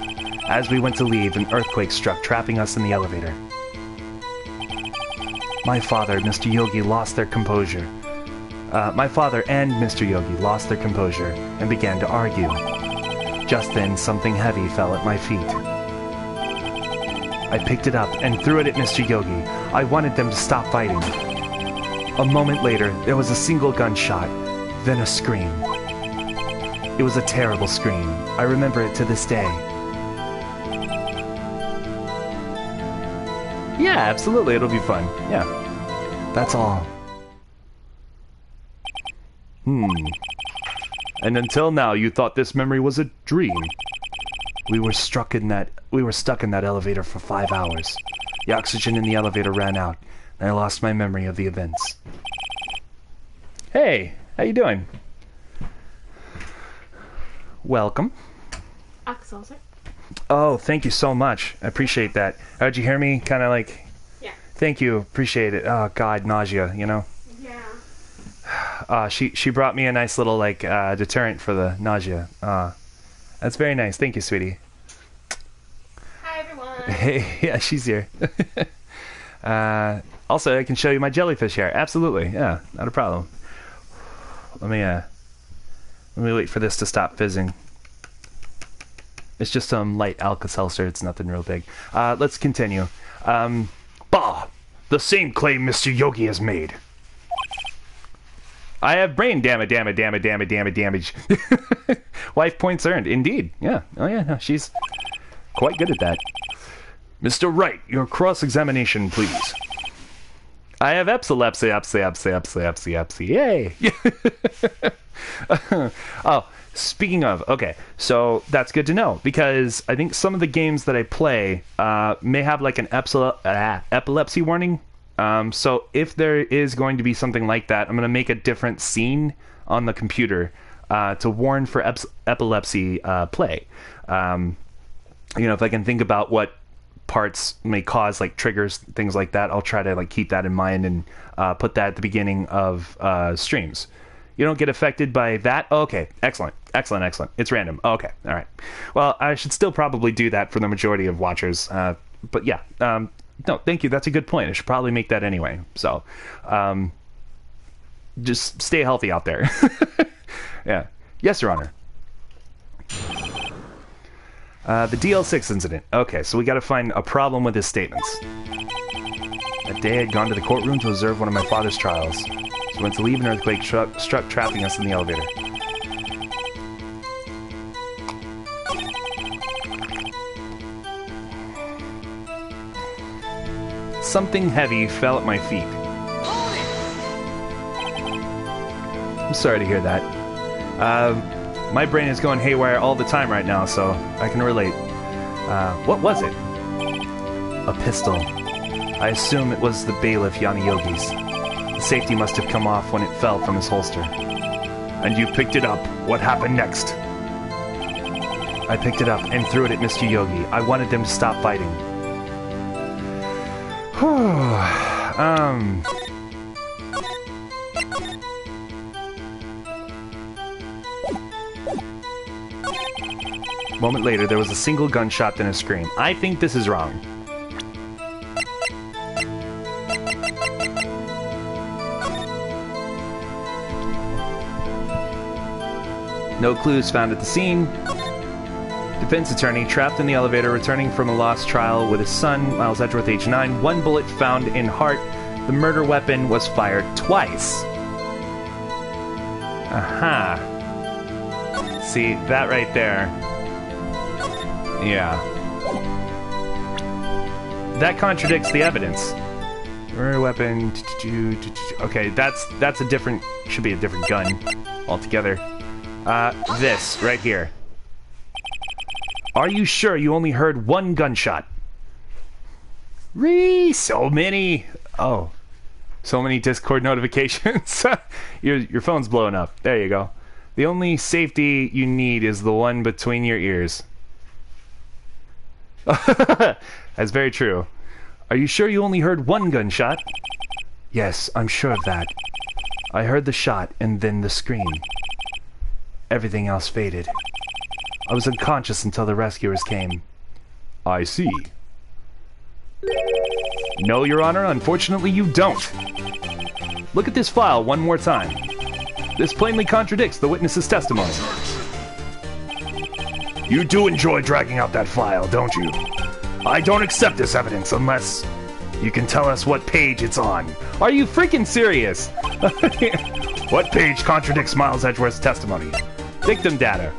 As we went to leave, an earthquake struck, trapping us in the elevator. My father, Mr. Yogi, lost their composure. My father and Mr. Yogi lost their composure and began to argue. Just then, something heavy fell at my feet. I picked it up and threw it at Mr. Yogi. I wanted them to stop fighting. A moment later, there was a single gunshot, then a scream. It was a terrible scream. I remember it to this day. Yeah, absolutely, it'll be fun. Yeah. That's all. And until now, you thought this memory was a dream. We were stuck in that elevator for 5 hours. The oxygen in the elevator ran out, and I lost my memory of the events. Hey, how you doing? Welcome. Axel, sir. Oh, thank you so much. I appreciate that. Did you hear me? Kind of like... Yeah. Thank you. Appreciate it. Oh, God, nausea, you know? Yeah. She brought me a nice little, like, deterrent for the nausea. That's very nice. Thank you, sweetie. Hi, everyone. Hey, yeah, she's here. Also, I can show you my jellyfish hair. Absolutely. Yeah, not a problem. Let me wait for this to stop fizzing. It's just some light Alka-Seltzer. It's nothing real big. Let's continue. Bah! The same claim Mr. Yogi has made. I have brain damage. Life points earned. Indeed. Yeah. Oh, yeah. No, she's quite good at that. Mr. Wright, your cross-examination, please. I have epilepsy. Yay! Oh, speaking of, okay, so that's good to know, because I think some of the games that I play may have like an epilepsy warning. So if there is going to be something like that, I'm going to make a different scene on the computer to warn for epilepsy play. If I can think about what parts may cause like triggers, things like that, I'll try to like keep that in mind and put that at the beginning of streams. You don't get affected by that? Oh, okay, excellent. It's random. Oh, okay, all right. Well, I should still probably do that for the majority of watchers. But yeah, no, thank you. That's a good point. I should probably make that anyway. So, just stay healthy out there. Yeah. Yes, Your Honor. The DL6 incident. Okay, so we got to find a problem with his statements. That day, I'd gone to the courtroom to observe one of my father's trials. So went to leave, an earthquake struck, trapping us in the elevator. Something heavy fell at my feet. I'm sorry to hear that. My brain is going haywire all the time right now, so I can relate. What was it? A pistol. I assume it was the bailiff Yanni Yogi's. The safety must have come off when it fell from his holster. And you picked it up. What happened next? I picked it up and threw it at Mr. Yogi. I wanted them to stop fighting. A moment later, there was a single gunshot and a scream. I think this is wrong. No clues found at the scene. Defense attorney trapped in the elevator, returning from a lost trial with his son, Miles Edgeworth, age 9. One bullet found in heart. The murder weapon was fired twice. Aha. See, that right there. Yeah. That contradicts the evidence. Murder weapon. Okay, that's a different... Should be a different gun altogether. This right here. Are you sure you only heard one gunshot? So many. Oh, so many Discord notifications. Your phone's blowing up. There you go. The only safety you need is the one between your ears. That's very true. Are you sure you only heard one gunshot? Yes, I'm sure of that. I heard the shot and then the scream. Everything else faded. I was unconscious until the rescuers came. I see. No, Your Honor, unfortunately you don't. Look at this file one more time. This plainly contradicts the witness's testimony. You do enjoy dragging out that file, don't you? I don't accept this evidence unless you can tell us what page it's on. Are you freaking serious? What page contradicts Miles Edgeworth's testimony? Victim data.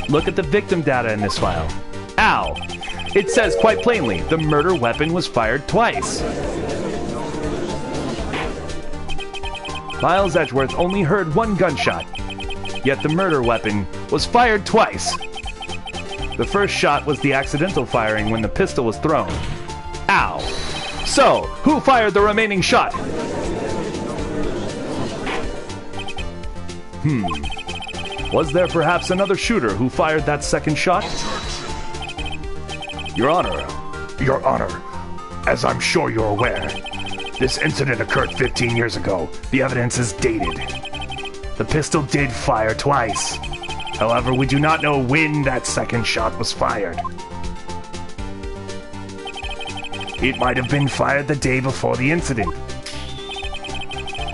Look at the victim data in this file. Ow! It says quite plainly, the murder weapon was fired twice. Miles Edgeworth only heard one gunshot, yet the murder weapon was fired twice. The first shot was the accidental firing when the pistol was thrown. Ow! So, who fired the remaining shot? Was there perhaps another shooter who fired that second shot? Your Honor, as I'm sure you're aware, this incident occurred 15 years ago. The evidence is dated. The pistol did fire twice. However, we do not know when that second shot was fired. It might have been fired the day before the incident.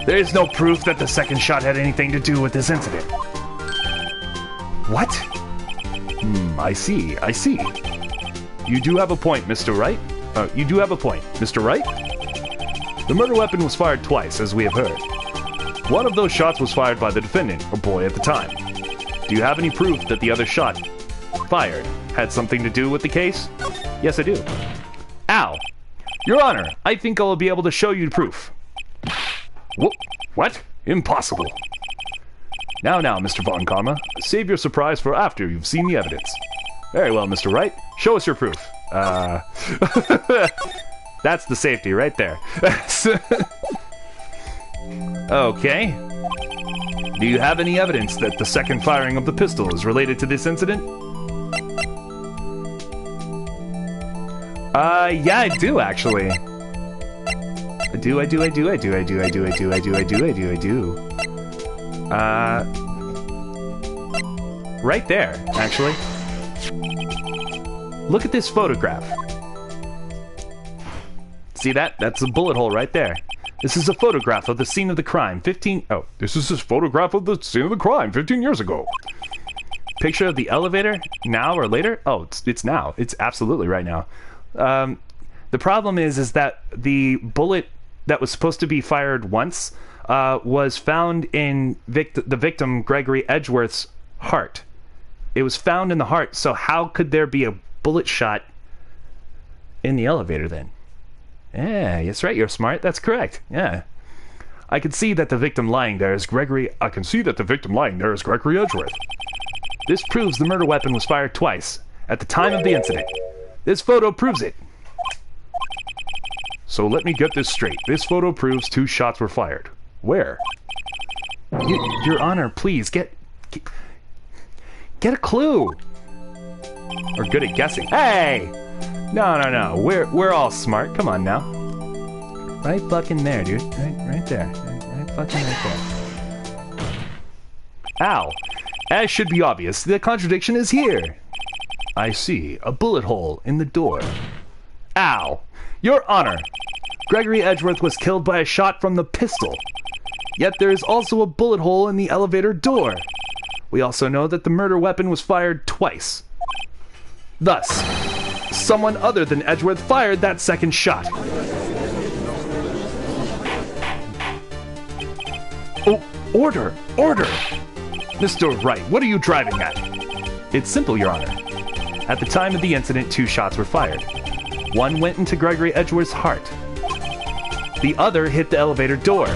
There is no proof that the second shot had anything to do with this incident. What? I see. You do have a point, Mr. Wright. You do have a point, Mr. Wright. The murder weapon was fired twice, as we have heard. One of those shots was fired by the defendant, a boy at the time. Do you have any proof that the other shot fired had something to do with the case? Yes, I do. Ow! Your Honor, I think I will be able to show you proof. What? Impossible. Now, Mr. Von Karma, save your surprise for after you've seen the evidence. Very well, Mr. Wright. Show us your proof. That's the safety right there. Okay. Do you have any evidence that the second firing of the pistol is related to this incident? Yeah, I do, actually. I do. Right there, actually. Look at this photograph. See that? That's a bullet hole right there. This is a photograph of the scene of the crime. This is a photograph of the scene of the crime 15 years ago. Picture of the elevator, now or later? Oh, it's now. It's absolutely right now. The problem is that the bullet that was supposed to be fired once was found in the victim, Gregory Edgeworth's, heart. It was found in the heart, so how could there be a bullet shot in the elevator then? Yeah, that's right, you're smart. That's correct. Yeah. I can see that the victim lying there is Gregory Edgeworth. This proves the murder weapon was fired twice, at the time of the incident. This photo proves it. So let me get this straight. This photo proves 2 shots were fired. Where? Your Honor, please, get a clue. Or good at guessing. Hey! No. We're all smart. Come on now. Right fucking there, dude. Right there. Right fucking right there. Ow. As should be obvious, the contradiction is here. I see. A bullet hole in the door. Ow. Your Honor. Gregory Edgeworth was killed by a shot from the pistol. Yet there is also a bullet hole in the elevator door. We also know that the murder weapon was fired twice. Thus, someone other than Edgeworth fired that second shot. Oh, order! Mr. Wright, what are you driving at? It's simple, Your Honor. At the time of the incident, 2 shots were fired. One went into Gregory Edgeworth's heart. The other hit the elevator door.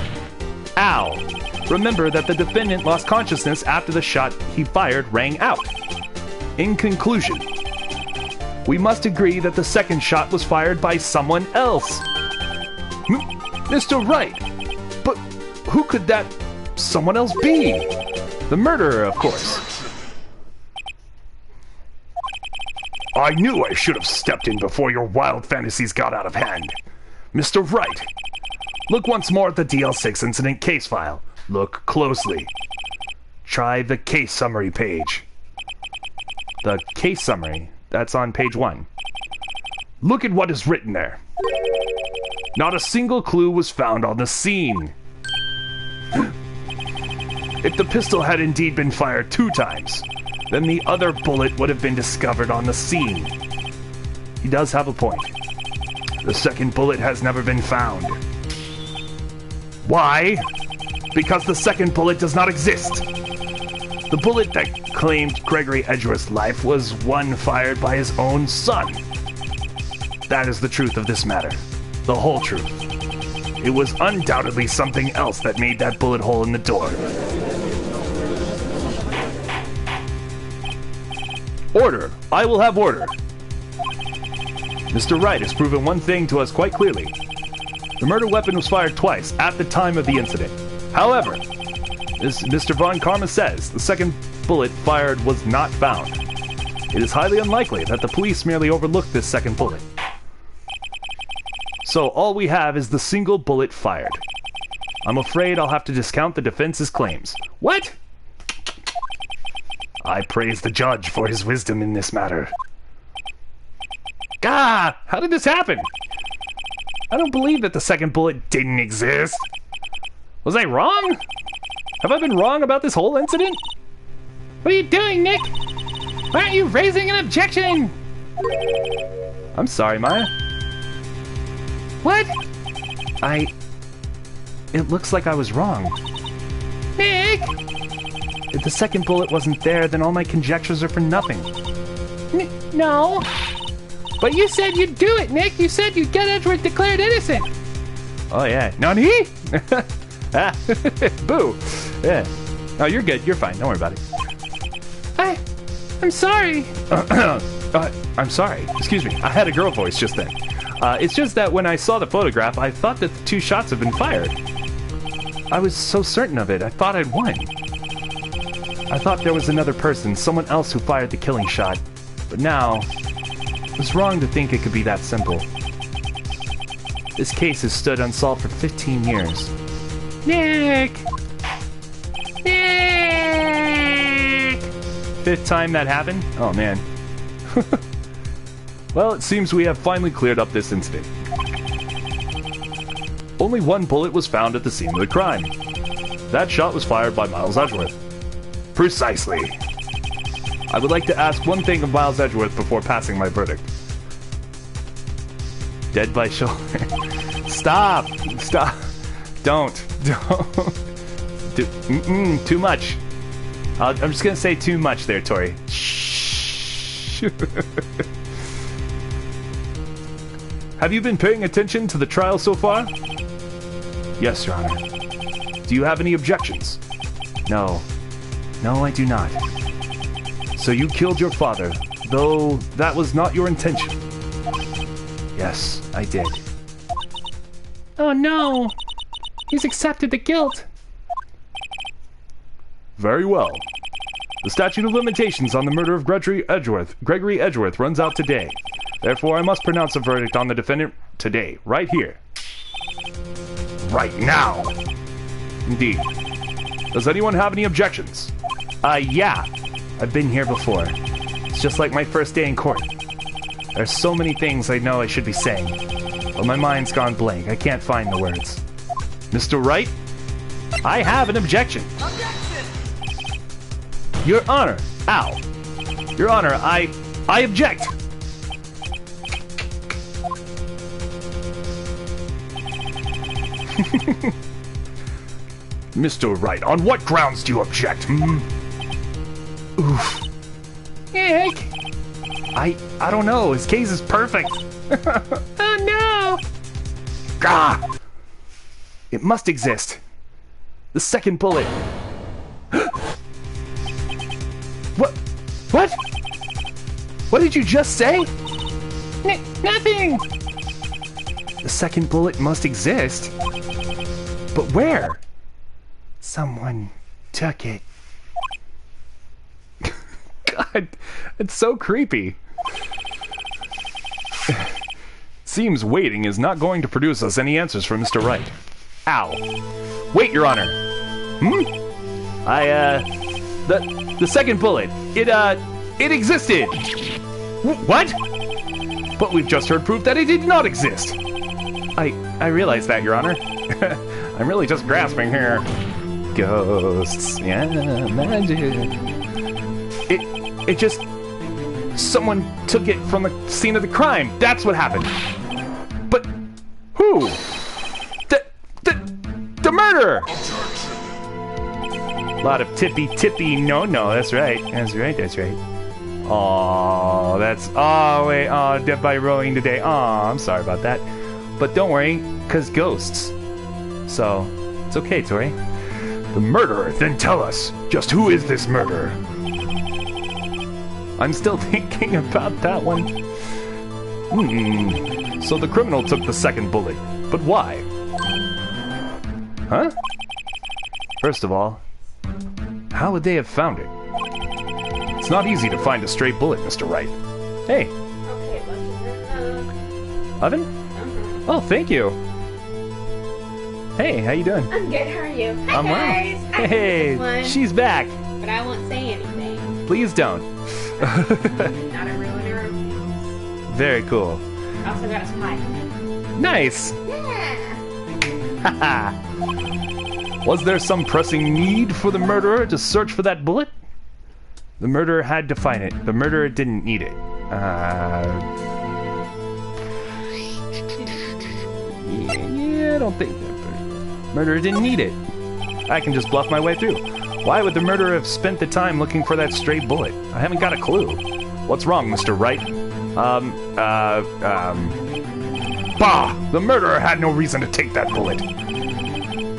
Ow! Remember that the defendant lost consciousness after the shot he fired rang out. In conclusion, we must agree that the second shot was fired by someone else. Mr. Wright! But who could that someone else be? The murderer, of course. I knew I should have stepped in before your wild fantasies got out of hand. Mr. Wright, look once more at the DL6 incident case file. Look closely. Try the case summary page. The case summary? That's on page 1. Look at what is written there. Not a single clue was found on the scene. If the pistol had indeed been fired 2 times, then the other bullet would have been discovered on the scene. He does have a point. The second bullet has never been found. Why? Because the second bullet does not exist. The bullet that claimed Gregory Edgeworth's life was one fired by his own son. That is the truth of this matter. The whole truth. It was undoubtedly something else that made that bullet hole in the door. Order! I will have order! Mr. Wright has proven one thing to us quite clearly. The murder weapon was fired twice at the time of the incident. However, as Mr. Von Karma says, the second bullet fired was not found. It is highly unlikely that the police merely overlooked this second bullet. So all we have is the single bullet fired. I'm afraid I'll have to discount the defense's claims. What? I praise the judge for his wisdom in this matter. Gah! How did this happen? I don't believe that the second bullet didn't exist. Was I wrong? Have I been wrong about this whole incident? What are you doing, Nick? Why aren't you raising an objection? I'm sorry, Maya. What? It looks like I was wrong. Nick! If the second bullet wasn't there, then all my conjectures are for nothing. No. But you said you'd do it, Nick. You said you'd get Edgeworth declared innocent. Oh, yeah. Nani? Ah, boo. Yeah. Oh, you're good. You're fine. Don't worry about it. I'm sorry. I'm sorry. Excuse me. I had a girl voice just then. It's just that when I saw the photograph, I thought that the 2 shots had been fired. I was so certain of it. I thought I'd won. I thought there was another person, someone else who fired the killing shot. But now, it was wrong to think it could be that simple. This case has stood unsolved for 15 years. Nick! Nick! 5th time that happened? Oh, man. Well, it seems we have finally cleared up this incident. Only 1 bullet was found at the scene of the crime. That shot was fired by Miles Edgeworth. Precisely. I would like to ask one thing of Miles Edgeworth before passing my verdict. Dead by shoulder. Stop! Stop! Don't. Too much. I'm just gonna say too much there, Tori. Shh. Have you been paying attention to the trial so far? Yes, Your Honor. Do you have any objections? No. No, I do not. So you killed your father, though that was not your intention. Yes, I did. Oh no! He's accepted the guilt. Very well. The statute of limitations on the murder of Gregory Edgeworth runs out today. Therefore, I must pronounce a verdict on the defendant today, right here. Right now. Indeed. Does anyone have any objections? Yeah. I've been here before. It's just like my first day in court. There's so many things I know I should be saying, but my mind's gone blank. I can't find the words. Mr. Wright? I have an objection. Your Honor, ow. Your Honor, I object. Mr. Wright, on what grounds do you object? Oof. Nick! I don't know. His case is perfect. Oh no! Ah! It must exist. The second bullet. What? What? What did you just say? Nothing! The second bullet must exist. But where? Someone took it. God, it's so creepy. Seems waiting is not going to produce us any answers from Mr. Wright. Ow. Wait, Your Honor. The second bullet. It existed. What? But we've just heard proof that it did not exist. I realize that, Your Honor. I'm really just grasping here. Ghosts. Yeah, magic. It just... Someone took it from the scene of the crime. That's what happened. But who? The murderer! A lot of tippy no. That's right. That's right. Oh, that's... Oh, wait. Oh, death by rolling today. Oh, I'm sorry about that. But don't worry, because ghosts. So, it's okay, Tori. The murderer? Then tell us. Just who is this murderer? I'm still thinking about that one. So the criminal took the second bullet. But why? Huh? First of all, how would they have found it? It's not easy to find a stray bullet, Mr. Wright. Hey. Okay, lunch is Oven? Oh, thank you. Hey, how you doing? I'm good, how are you? Hi I'm well. guys! I Hey, this one, she's back. but I won't say anything. Please don't. Not a ruiner of things. Very cool. I also got us pie. Nice. Yeah! Haha. Was there some pressing need for the murderer to search for that bullet? The murderer had to find it. The murderer didn't need it. Yeah, I don't think the murderer didn't need it. I can just bluff my way through. Why would the murderer have spent the time looking for that stray bullet? I haven't got a clue. What's wrong, Mr. Wright? Bah! The murderer had no reason to take that bullet.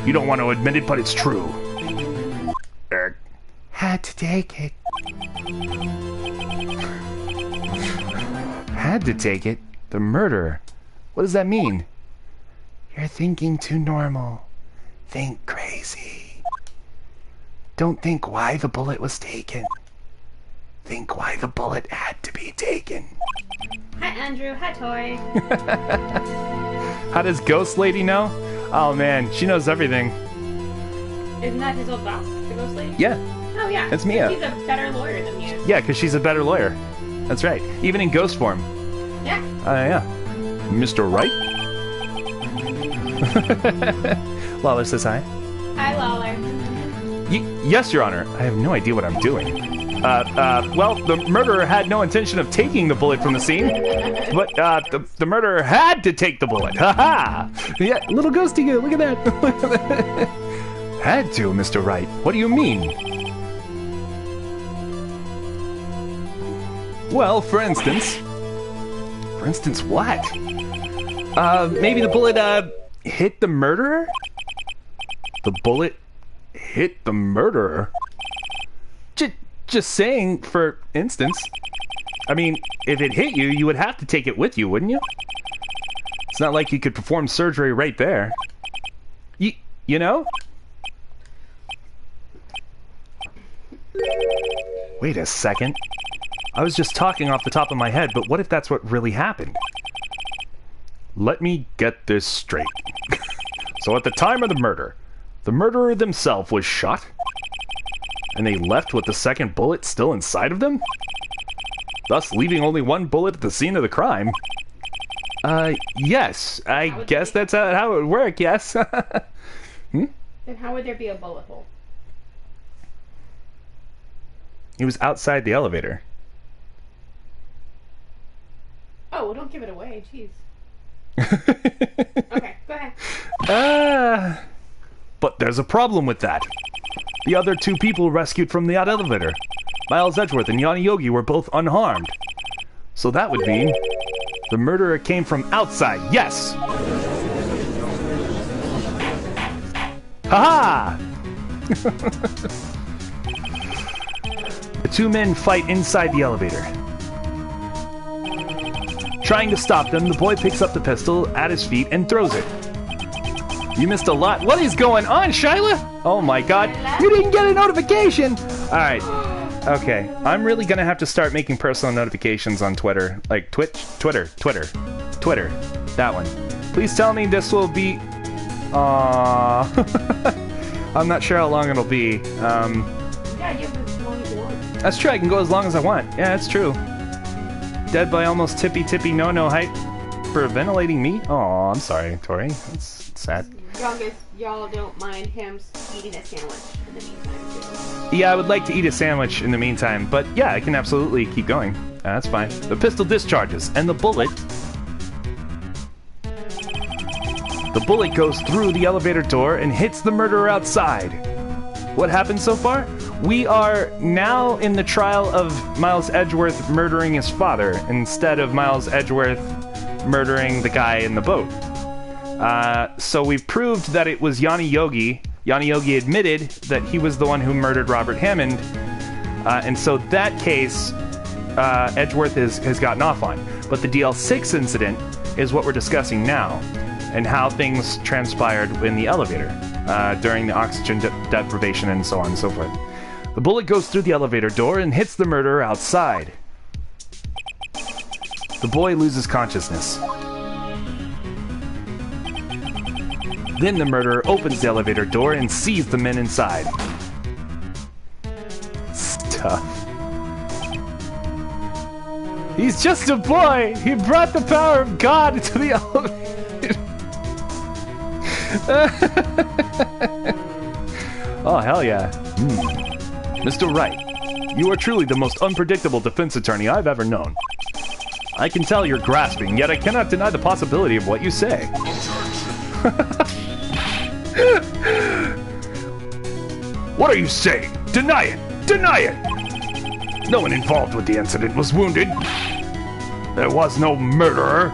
You don't want to admit it, but it's true. Had to take it. Had to take it? The murderer? What does that mean? You're thinking too normal. Think crazy. Don't think why the bullet was taken. Think why the bullet had to be taken. Hi Andrew, hi Toy. How does Ghost Lady know? Oh man, she knows everything. Isn't that his old boss, the ghost lady? Yeah, Oh yeah. That's Mia. She's a better lawyer than you. yeah, because she's a better lawyer. That's right. Even in ghost form. Yeah. Yeah. Mr. Wright? Lawler says hi. Hi Lawler. Yes, Your Honor. I have no idea what I'm doing. Well, the murderer had no intention of taking the bullet from the scene, but the murderer had to take the bullet. Ha ha! Yeah, little ghosty goo. Look at that. Had to, Mr. Wright. What do you mean? Well, for instance. For instance, what? Maybe the bullet hit the murderer? The bullet hit the murderer? Just saying, for instance. I mean, if it hit you, you would have to take it with you, wouldn't you? not like you could perform surgery right there. You know? Wait a second. I was just talking off the top of my head, but what if that's what really happened? Let me get this straight. So at the time of the murderer themselves was shot? And they left with the second bullet still inside of them? Thus leaving only one bullet at the scene of the crime? Yes. I guess that's how it would work, yes. Then how would there be a bullet hole? He was outside the elevator. Oh, well, don't give it away. Jeez. Okay, go ahead. But there's a problem with that. The other two people rescued from the elevator, Miles Edgeworth and Yanni Yogi, were both unharmed. So that would mean the murderer came from outside. Yes! Ha-ha! The two men fight inside the elevator. Trying to stop them, the boy picks up the pistol at his feet and throws it. You missed a lot. What is going on, Shyla? Oh my god. You didn't get a notification! Alright. Okay. I'm really gonna have to start making personal notifications on Twitter. Like Twitter. That one. Please tell me this will be... Aww. I'm not sure how long it'll be. Yeah, you have as long as you want. That's true, I can go as long as I want. Yeah, that's true. Dead by almost tippy no height for ventilating me? Oh, I'm sorry, Tori. That's sad. Youngest, y'all don't mind him eating a sandwich in the meantime, too. Yeah, I would like to eat a sandwich in the meantime, but yeah, I can absolutely keep going. That's fine. The pistol discharges, and the bullet goes through the elevator door and hits the murderer outside. What happened so far? We are now in the trial of Miles Edgeworth murdering his father instead of Miles Edgeworth murdering the guy in the boat. So we've proved that it was Yanni Yogi. Yanni Yogi admitted that he was the one who murdered Robert Hammond. And so that case, Edgeworth has gotten off on. But the DL6 incident is what we're discussing now, and how things transpired in the elevator during the oxygen deprivation and so on and so forth. The bullet goes through the elevator door and hits the murderer outside. The boy loses consciousness. Then the murderer opens the elevator door and sees the men inside. Stuff. He's just a boy! He brought the power of God into the elevator! Oh, hell yeah. Mr. Wright, you are truly the most unpredictable defense attorney I've ever known. I can tell you're grasping, yet I cannot deny the possibility of what you say. What are you saying? Deny it! Deny it! No one involved with the incident was wounded. There was no murderer.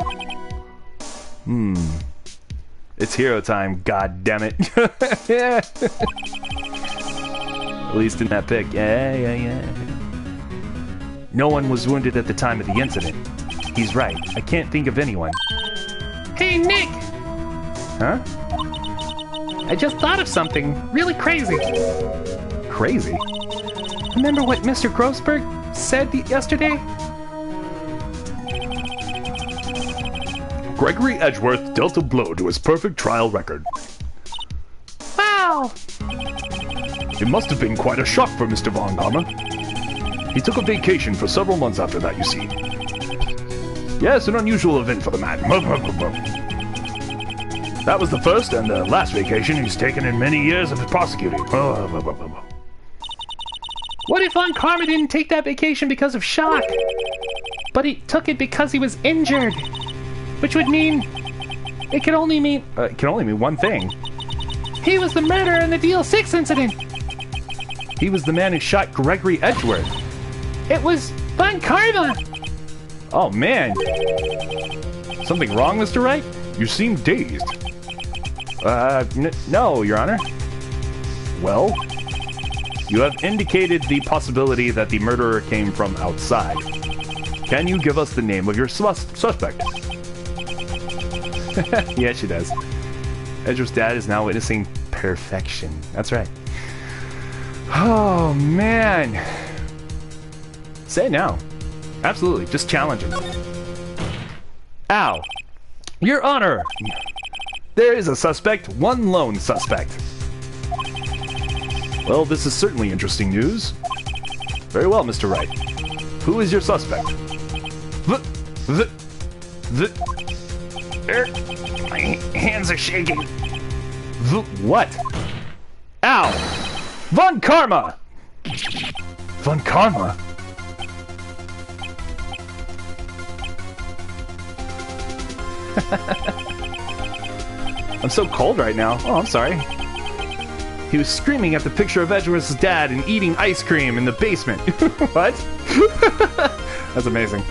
It's hero time, god damn it. Yeah. At least in that pic. Yeah. No one was wounded at the time of the incident. He's right. I can't think of anyone. Hey, Nick! Huh? I just thought of something really crazy. Crazy? Remember what Mr. Grossberg said yesterday? Gregory Edgeworth dealt a blow to his perfect trial record. Wow! It must have been quite a shock for Mr. Von Dahmer. He took a vacation for several months after that, you see. Yes, an unusual event for the man. That was the first and the last vacation he's taken in many years of prosecuting. What if Von Karma didn't take that vacation because of shock? But he took it because he was injured. Which would mean... It can only mean one thing. he was the murderer in the DL6 incident. He was the man who shot Gregory Edgeworth. It was Von Karma. Oh, man. Something wrong, Mr. Wright? You seem dazed. No, Your Honor. Well, You have indicated the possibility that the murderer came from outside. Can you give us the name of your suspect? Yeah, she does. Edgeworth's dad is now witnessing perfection. That's right. Oh, man. Say it now. Absolutely. Just challenge him. Ow. Your Honor! There is a suspect, one lone suspect. Well, this is certainly interesting news. Very well, Mr. Wright. Who is your suspect? My hands are shaking. What? Ow! Von Karma! Von Karma? I'm so cold right now. Oh, I'm sorry. He was screaming at the picture of Edgeworth's dad and eating ice cream in the basement. What? That's amazing.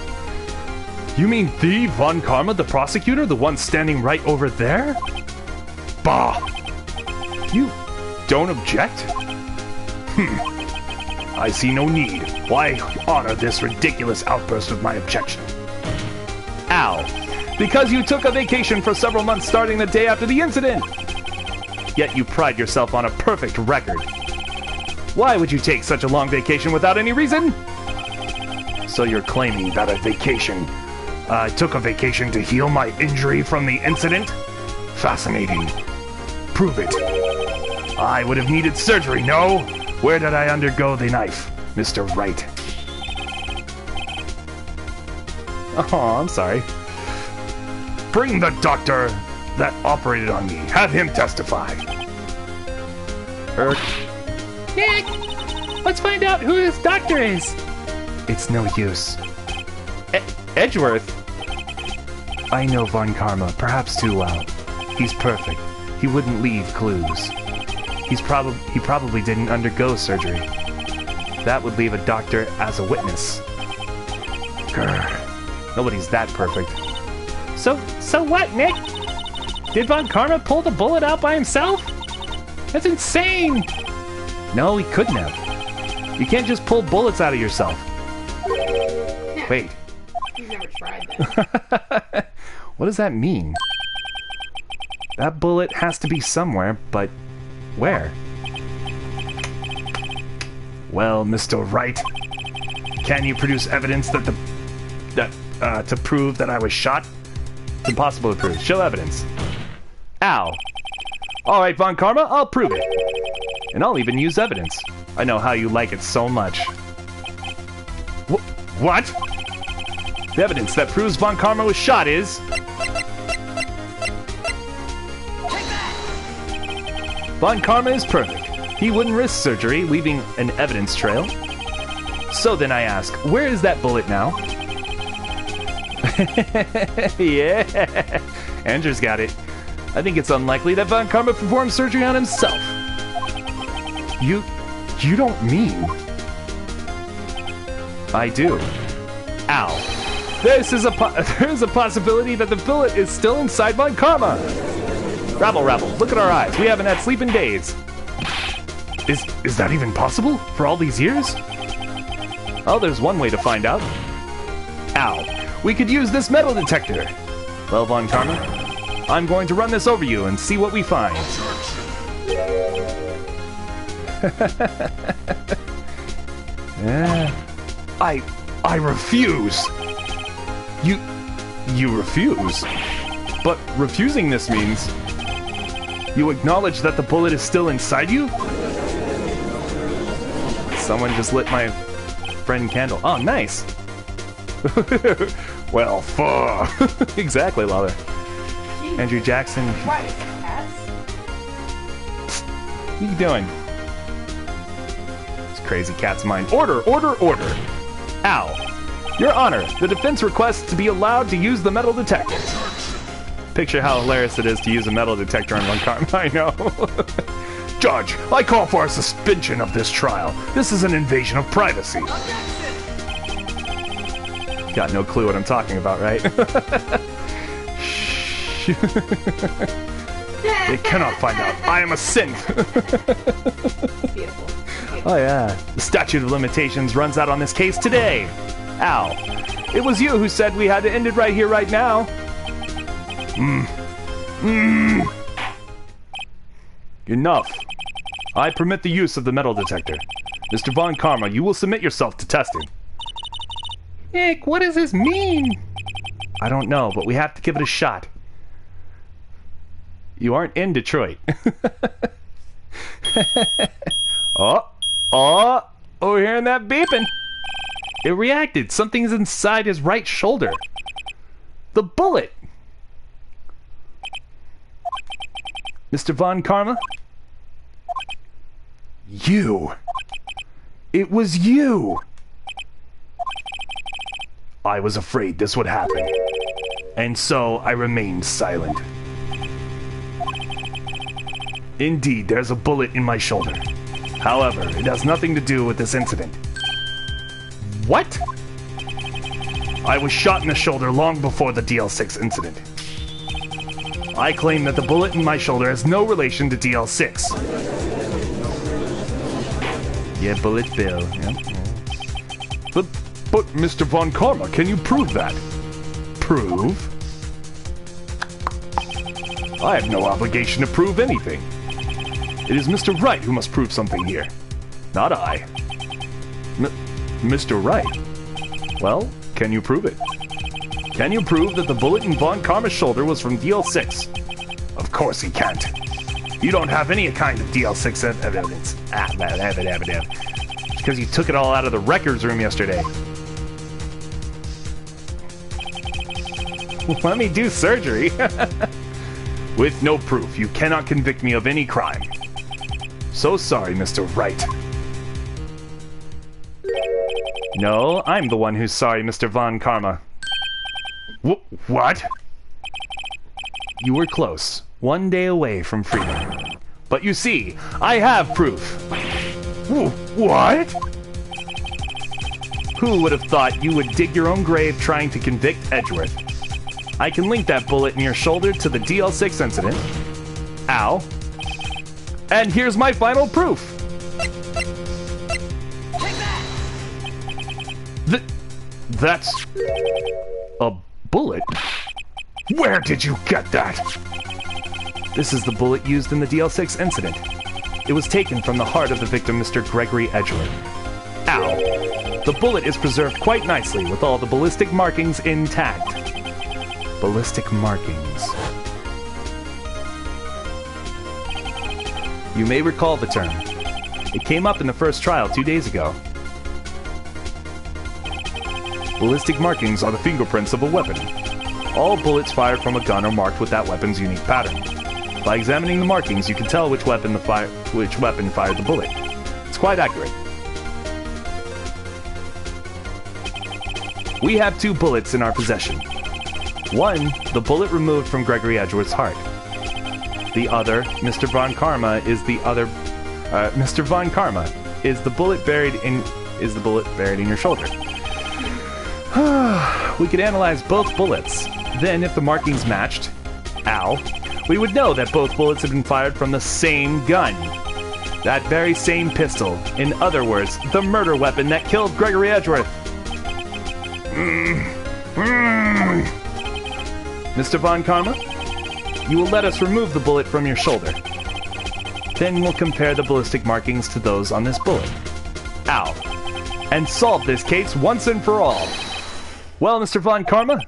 You mean the Von Karma, the prosecutor? The one standing right over there? Bah! You don't object? I see no need. Why honor this ridiculous outburst of my objection? Ow. Because you took a vacation for several months starting the day after the incident. Yet you pride yourself on a perfect record. Why would you take such a long vacation without any reason? So you're claiming that I took a vacation to heal my injury from the incident? Fascinating. Prove it. I would have needed surgery, no? Where did I undergo the knife, Mr. Wright? Oh, I'm sorry. Bring the doctor that operated on me. Have him testify. Nick! Let's find out who this doctor is. It's no use. Edgeworth? I know Von Karma perhaps too well. He's perfect. He wouldn't leave clues. He probably didn't undergo surgery. That would leave a doctor as a witness. Grr. Nobody's that perfect. So what, Nick? Did Von Karma pull the bullet out by himself? That's insane! No, he couldn't have. You can't just pull bullets out of yourself. Wait. You've never tried that. What does that mean? That bullet has to be somewhere, but where? Well, Mr. Wright, can you produce evidence to prove that I was shot? It's impossible to prove. Show evidence. Ow. Alright, Von Karma, I'll prove it. And I'll even use evidence. I know how you like it so much. What? The evidence that proves Von Karma was shot is... Von Karma is perfect. He wouldn't risk surgery, leaving an evidence trail. So then I ask, where is that bullet now? Yeah, Andrew's got it. I think it's unlikely that Von Karma performed surgery on himself. You don't mean... I do. Ow. There's a possibility that the bullet is still inside Von Karma. Rabble, look at our eyes. We haven't had sleep in days. Is that even possible? For all these years? Oh, there's one way to find out. Ow. We could use this metal detector. Well, Von Karma, I'm going to run this over you and see what we find. I refuse. You refuse? But refusing this means you acknowledge that the bullet is still inside you? Someone just lit my friend candle. Oh, nice. Well, fuck. Exactly, Lawler. Andrew Jackson. Why is it cats? What are you doing? This crazy cat's mind. Order! Ow. Your Honor, the defense requests to be allowed to use the metal detector. Picture how hilarious it is to use a metal detector on Von Karma. I know. Judge, I call for a suspension of this trial. This is an invasion of privacy. Got no clue what I'm talking about, right? Shh. They cannot find out. I am a synth. Beautiful. Oh yeah. The statute of limitations runs out on this case today. Ow. It was you who said we had to end it right here, right now. Enough. I permit the use of the metal detector. Mr. Von Karma, you will submit yourself to testing. Ick, what does this mean? I don't know, but we have to give it a shot. You aren't in Detroit. We're hearing that beeping. It reacted. Something's inside his right shoulder. The bullet. Mr. Von Karma? You. It was you. I was afraid this would happen, and so I remained silent. Indeed, there's a bullet in my shoulder. However, it has nothing to do with this incident. What? I was shot in the shoulder long before the DL6 incident. I claim that the bullet in my shoulder has no relation to DL6. Yeah, bullet bill. Yeah. But Mr. Von Karma, can you prove that? Prove? I have no obligation to prove anything. It is Mr. Wright who must prove something here, not I. Mr. Wright? Well, can you prove it? Can you prove that the bullet in Von Karma's shoulder was from DL6? Of course he can't. You don't have any kind of DL6 evidence. Because you took it all out of the records room yesterday. Let me do surgery. With no proof, you cannot convict me of any crime. So sorry, Mr. Wright. No, I'm the one who's sorry, Mr. Von Karma. What? You were close. 1 day away from freedom. But you see, I have proof. What? Who would have thought you would dig your own grave trying to convict Edgeworth? I can link that bullet in your shoulder to the DL6 incident. Ow. And here's my final proof. That's a bullet? Where did you get that? This is the bullet used in the DL6 incident. It was taken from the heart of the victim, Mr. Gregory Edgeworth. Ow. The bullet is preserved quite nicely with all the ballistic markings intact. Ballistic markings. You may recall the term. It came up in the first trial 2 days ago. Ballistic markings are the fingerprints of a weapon. All bullets fired from a gun are marked with that weapon's unique pattern. By examining the markings, you can tell which weapon fired the bullet. It's quite accurate. We have 2 bullets in our possession. One, the bullet removed from Gregory Edgeworth's heart. The other, Mr. Von Karma, is the other. Mr. Von Karma is the bullet buried in your shoulder. We could analyze both bullets. Then, if the markings matched, ow, we would know that both bullets had been fired from the same gun. That very same pistol. In other words, the murder weapon that killed Gregory Edgeworth. Mr. Von Karma, you will let us remove the bullet from your shoulder. Then we'll compare the ballistic markings to those on this bullet. Ow. And solve this case once and for all. Well, Mr. Von Karma?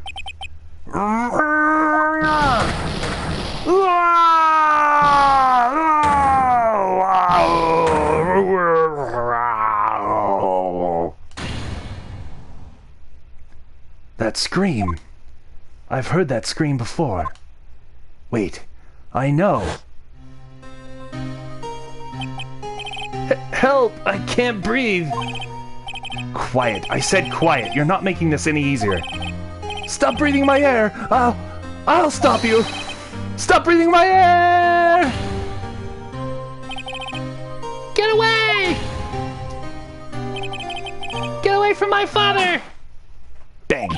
That scream. I've heard that scream before. Wait, I know. Help! I can't breathe! Quiet. I said quiet. You're not making this any easier. Stop breathing my air! I'll stop you! Stop breathing my air! Get away! Get away from my father! Bang!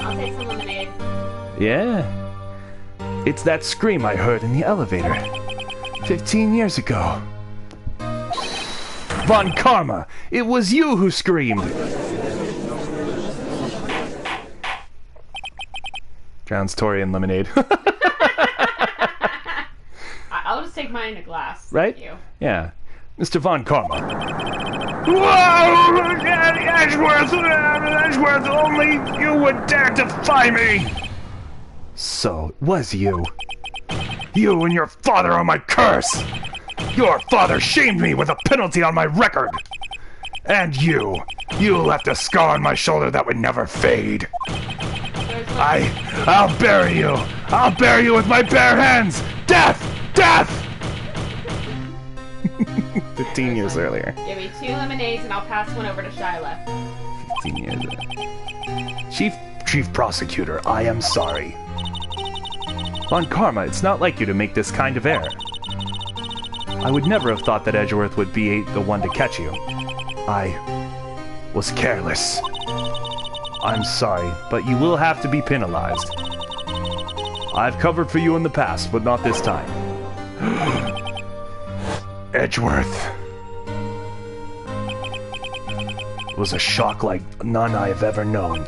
I'll take some lemonade. Yeah. It's that scream I heard in the elevator 15 years ago. Von Karma, it was you who screamed. Drowns Tori in lemonade. I'll just take mine in a glass. Right? Thank you. Yeah. Mr. Von Karma. Whoa! Edgeworth, only you would dare defy me! So, it was you. You and your father are my curse! Your father shamed me with a penalty on my record! And you left a scar on my shoulder that would never fade. I'll bury you! I'll bury you with my bare hands! Death! Death! 15 years earlier. Give me 2 lemonades and I'll pass one over to Shyla. 15 years earlier. Chief Prosecutor, I am sorry. Von Karma, it's not like you to make this kind of error. I would never have thought that Edgeworth would be the one to catch you. I was careless. I'm sorry, but you will have to be penalized. I've covered for you in the past, but not this time. Edgeworth. It was a shock like none I have ever known.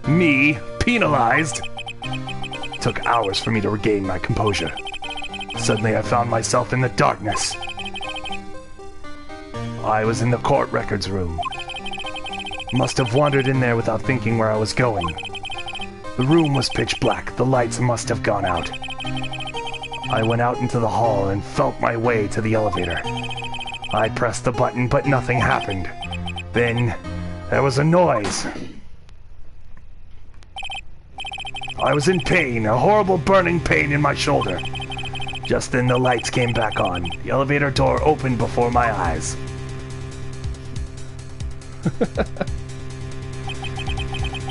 Me, penalized? It took hours for me to regain my composure. Suddenly I found myself in the darkness. I was in the court records room. Must have wandered in there without thinking where I was going. The room was pitch black. The lights must have gone out. I went out into the hall and felt my way to the elevator. I pressed the button, but nothing happened. Then, there was a noise. I was in pain, a horrible burning pain in my shoulder. Just then the lights came back on. The elevator door opened before my eyes.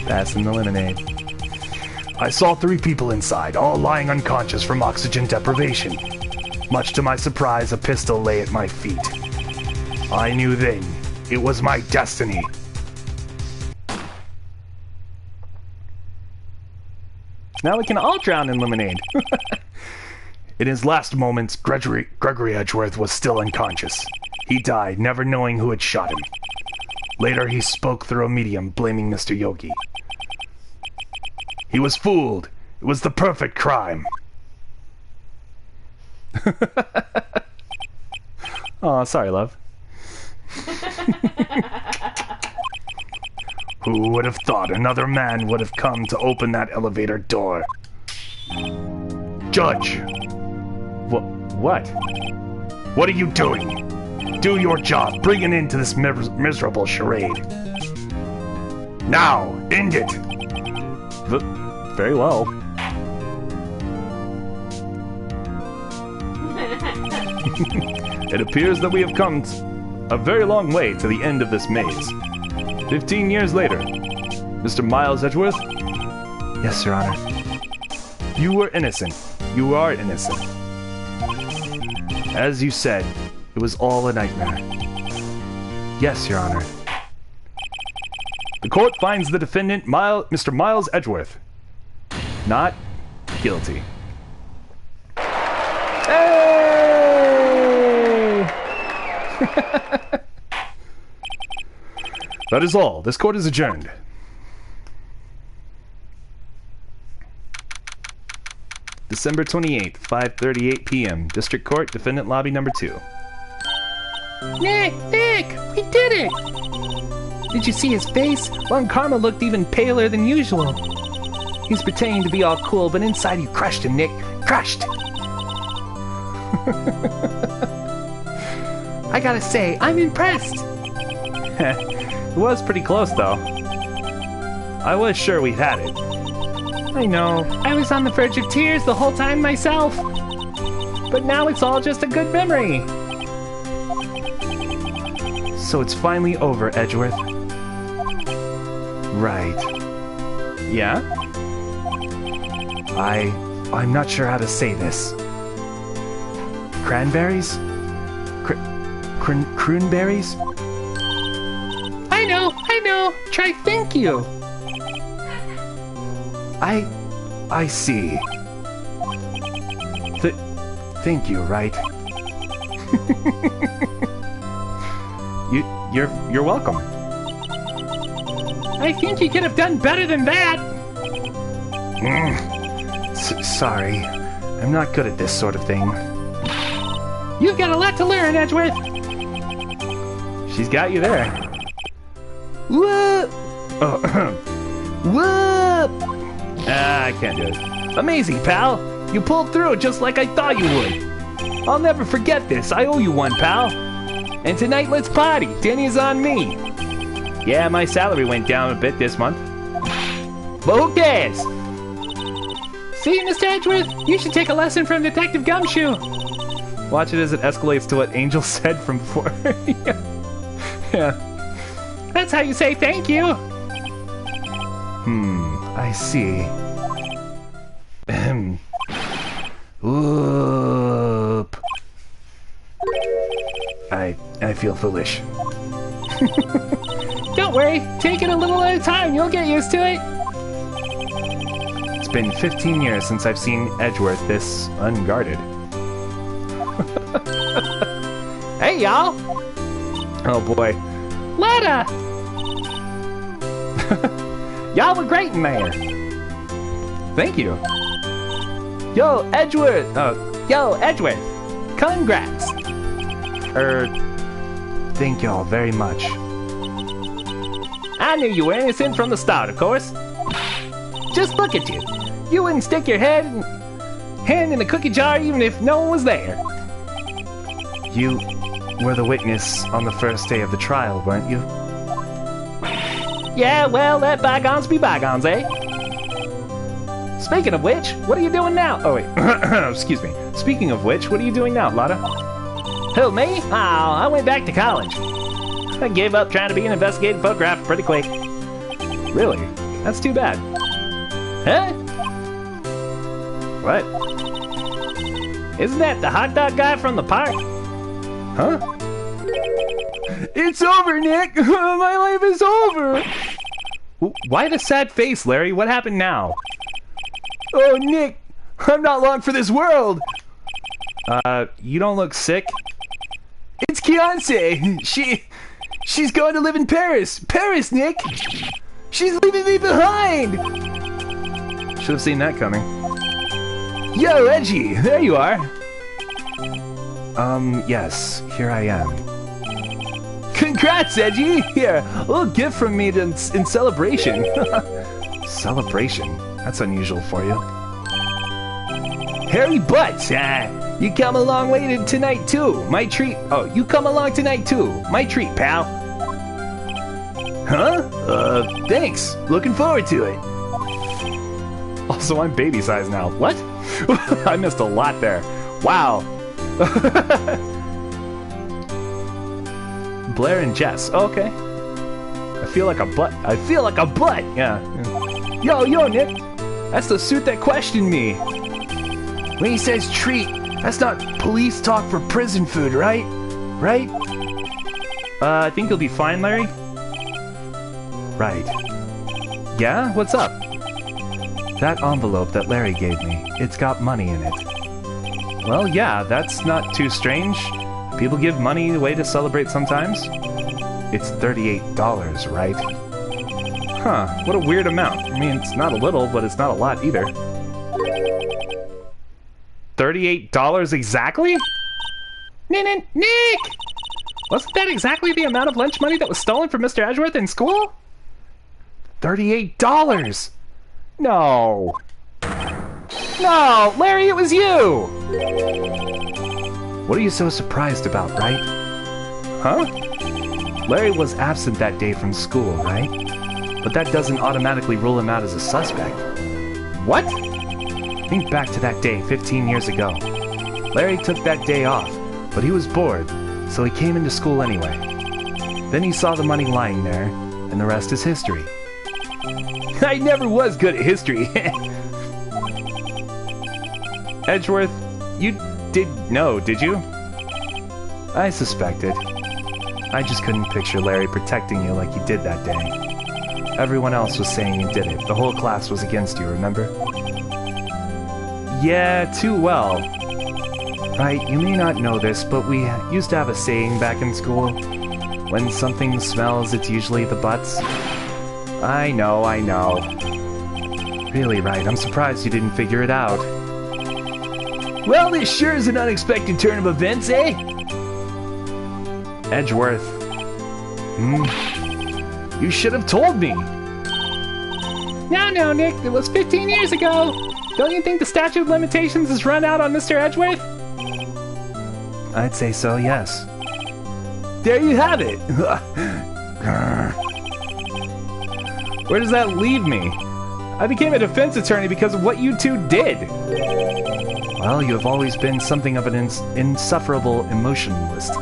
Passing the lemonade. I saw 3 people inside, all lying unconscious from oxygen deprivation. Much to my surprise, a pistol lay at my feet. I knew then it was my destiny. Now we can all drown in lemonade. In his last moments, Gregory Edgeworth was still unconscious. He died, never knowing who had shot him. Later, he spoke through a medium, blaming Mr. Yogi. He was fooled. It was the perfect crime. Oh, sorry, love. Who would have thought another man would have come to open that elevator door? Judge! What? What are you doing? Do your job. Bring an end to this miserable charade. Now, end it! Very well. It appears that we have come a very long way to the end of this maze. 15 years later. Mr. Miles Edgeworth? Yes, Your Honor. You were innocent. You are innocent. As you said, it was all a nightmare. Yes, Your Honor. The court finds the defendant, Mr. Miles Edgeworth, not guilty. Hey! That is all. This court is adjourned. December 28th, 5:38 p.m. District Court, Defendant Lobby Number 2. Nick! We did it! Did you see his face? Von Karma looked even paler than usual. He's pretending to be all cool, but inside you crushed him, Nick. Crushed! I gotta say, I'm impressed. It was pretty close, though. I was sure we had it. I know. I was on the verge of tears the whole time myself. But now it's all just a good memory. So it's finally over, Edgeworth. Right. Yeah? I'm not sure how to say this. Cranberries? Croonberries? I know. Try thank you. I see. Thank you, Wright. You're welcome. I think you could have done better than that. Sorry. I'm not good at this sort of thing. You've got a lot to learn, Edgeworth. She's got you there. Whoop! Oh, whoop! I can't do it. Amazing, pal. You pulled through just like I thought you would. I'll never forget this. I owe you one, pal. And tonight, let's party. Dinner's on me. Yeah, my salary went down a bit this month. But who cares? See, Mr. Edgeworth, you should take a lesson from Detective Gumshoe. Watch it as it escalates to what Angel said from before. Yeah. That's how you say thank you. I see. Whoop. I feel foolish. Don't worry, take it a little at a time. You'll get used to it. It's been 15 years since I've seen Edgeworth this unguarded. Hey, y'all. Oh boy. Letta! Y'all were great in there. Thank you. Yo, Edgeworth! Yo, Edgeworth! Congrats! Thank y'all very much. I knew you were innocent from the start, of course. Just look at you. You wouldn't stick your hand in the cookie jar even if no one was there. You were the witness on the first day of the trial, weren't you? Yeah, well, let bygones be bygones, eh? Speaking of which, what are you doing now? Oh, wait. Excuse me. Speaking of which, what are you doing now, Lotta? Who, me? Oh, I went back to college. I gave up trying to be an investigative photographer pretty quick. Really? That's too bad. Huh? What? Isn't that the hot dog guy from the park? Huh? It's over, Nick! My life is over! Why the sad face, Larry? What happened now? Oh, Nick! I'm not long for this world! You don't look sick? It's Kianse! She's going to live in Paris! Paris, Nick! She's leaving me behind! Should have seen that coming. Yo, Edgy! There you are! Yes, here I am. Congrats, Edgy! Here, a little gift from me in celebration. Celebration? That's unusual for you. Harry Butts! You come a long way tonight, too. My treat. Oh, you come along tonight, too. My treat, pal. Huh? Thanks. Looking forward to it. Also, I'm baby size now. What? I missed a lot there. Wow. Blair and Jess. Oh, okay. I feel like a butt. I feel like a butt. Yeah. Yo, Nick. That's the suit that questioned me. When he says treat, that's not police talk for prison food, right? Right? I think you'll be fine, Larry. Right. Yeah? What's up? That envelope that Larry gave me, it's got money in it. Well, yeah, that's not too strange. People give money away to celebrate sometimes. It's $38, right? Huh, what a weird amount. I mean, it's not a little, but it's not a lot either. $38 exactly? Nick! Wasn't that exactly the amount of lunch money that was stolen from Mr. Edgeworth in school? $38! No! No! Larry, it was you! What are you so surprised about, right? Huh? Larry was absent that day from school, right? But that doesn't automatically rule him out as a suspect. What? Think back to that day 15 years ago. Larry took that day off, but he was bored, so he came into school anyway. Then he saw the money lying there, and the rest is history. I never was good at history. Edgeworth, you did know, did you? I suspected. I just couldn't picture Larry protecting you like he did that day. Everyone else was saying you did it. The whole class was against you, remember? Yeah, too well. Right, you may not know this, but we used to have a saying back in school. When something smells, it's usually the butts. I know. Really, Wright, I'm surprised you didn't figure it out. Well, this sure is an unexpected turn of events, eh? Edgeworth. You should have told me. No, Nick, it was 15 years ago. Don't you think the statute of limitations has run out on Mr. Edgeworth? I'd say so, yes. There you have it. Where does that leave me? I became a defense attorney because of what you two did. Well, you have always been something of an insufferable emotionalist.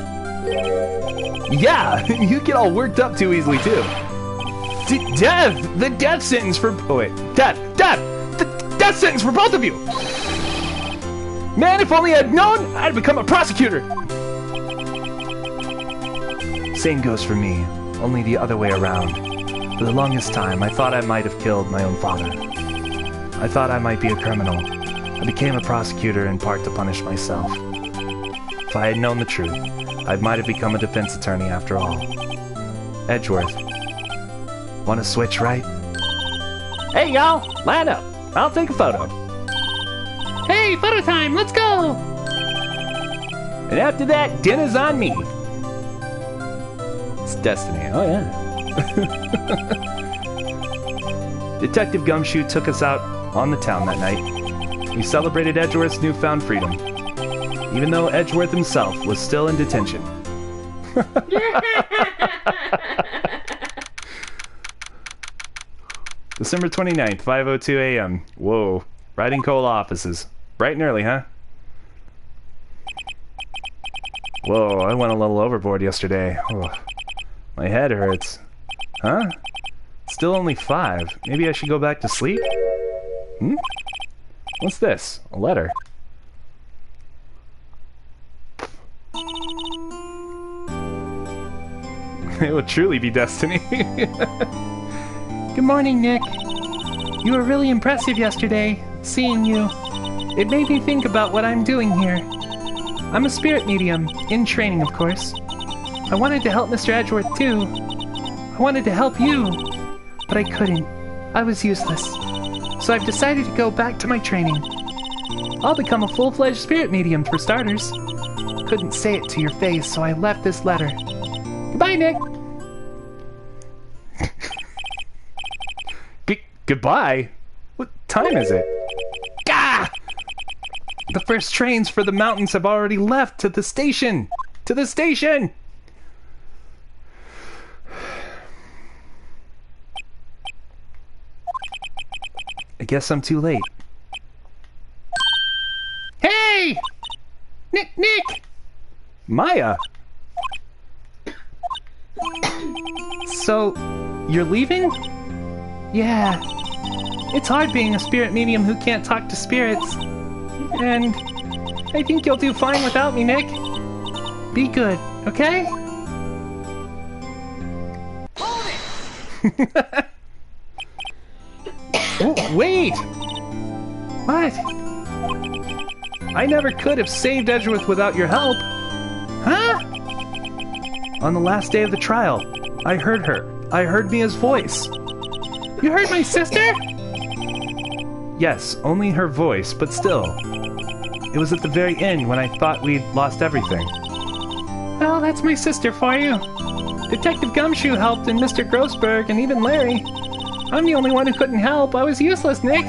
Yeah, you get all worked up too easily, too. Death! The death sentence for... Oh, wait. Death! The death sentence for both of you! Man, if only I'd known, I'd become a prosecutor! Same goes for me, only the other way around. For the longest time, I thought I might have killed my own father. I thought I might be a criminal. I became a prosecutor in part to punish myself. If I had known the truth, I might have become a defense attorney after all. Edgeworth. Want to switch, Wright? Hey, y'all! Line up! I'll take a photo. Hey, photo time! Let's go! And after that, dinner's on me. It's destiny. Oh, yeah. Detective Gumshoe took us out on the town that night. We celebrated Edgeworth's newfound freedom, even though Edgeworth himself was still in detention. December 29th, 5:02 a.m. Whoa. Riding Coal offices. Bright and early, huh? Whoa, I went a little overboard yesterday. Oh, my head hurts. Huh? Still only 5. Maybe I should go back to sleep? What's this? A letter. It would truly be destiny. Good morning, Nick. You were really impressive yesterday, seeing you. It made me think about what I'm doing here. I'm a spirit medium, in training, of course. I wanted to help Mr. Edgeworth, too. I wanted to help you, but I couldn't. I was useless. So I've decided to go back to my training. I'll become a full-fledged spirit medium, for starters. Couldn't say it to your face, so I left this letter. Goodbye, Nick. Goodbye? What time is it? Gah! The first trains for the mountains have already left to the station! To the station! I guess I'm too late. Hey! Nick! Maya! So, you're leaving? Yeah. It's hard being a spirit medium who can't talk to spirits. And I think you'll do fine without me, Nick. Be good, okay? Hold it! Oh, wait! What? I never could have saved Edgeworth without your help. Huh? On the last day of the trial, I heard her. I heard Mia's voice. You heard my sister? Yes, only her voice, but still. It was at the very end when I thought we'd lost everything. Well, that's my sister for you. Detective Gumshoe helped, and Mr. Grossberg, and even Larry. I'm the only one who couldn't help. I was useless, Nick.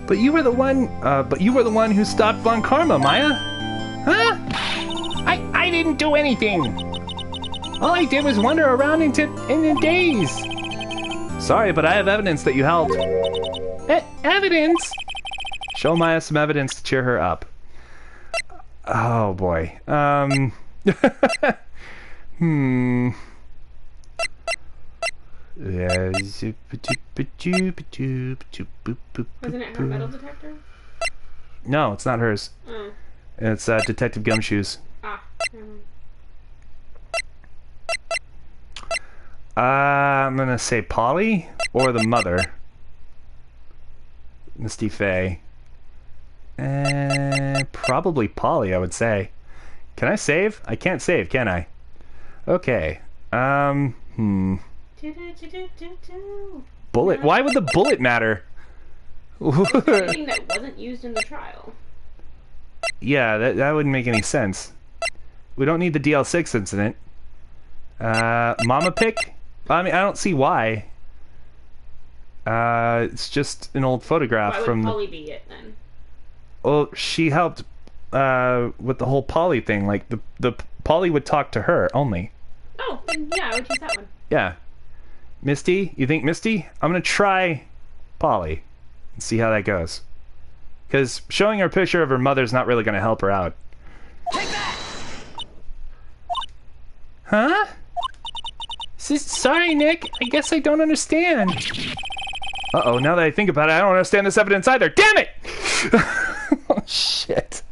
But you were the one who stopped Von Karma, Maya. Huh? I didn't do anything. All I did was wander around in the daze. Sorry, but I have evidence that you helped. Evidence? Show Maya some evidence to cheer her up. Oh boy. Wasn't it her metal detector? No, it's not hers. Oh. It's Detective Gumshoe's. Ah. Never mind. I'm gonna say Polly or the mother. Misty Faye. Probably Polly, I would say. Can I save? I can't save, can I? Okay. Bullet. Why would the bullet matter? Something that wasn't used in the trial. Yeah, that wouldn't make any sense. We don't need the DL6 incident. Mama pick? I mean, I don't see why. It's just an old photograph Why from... would Polly be it, then? Well, she helped with the whole Polly thing. Like, the Polly would talk to her only. Oh, then yeah, I would choose that one. Yeah. Misty? You think Misty? I'm gonna try Polly and see how that goes. Because showing her a picture of her mother's not really gonna help her out. Take that! Huh? Sorry, Nick. I guess I don't understand. Uh-oh, now that I think about it, I don't understand this evidence either. Damn it! Oh, shit.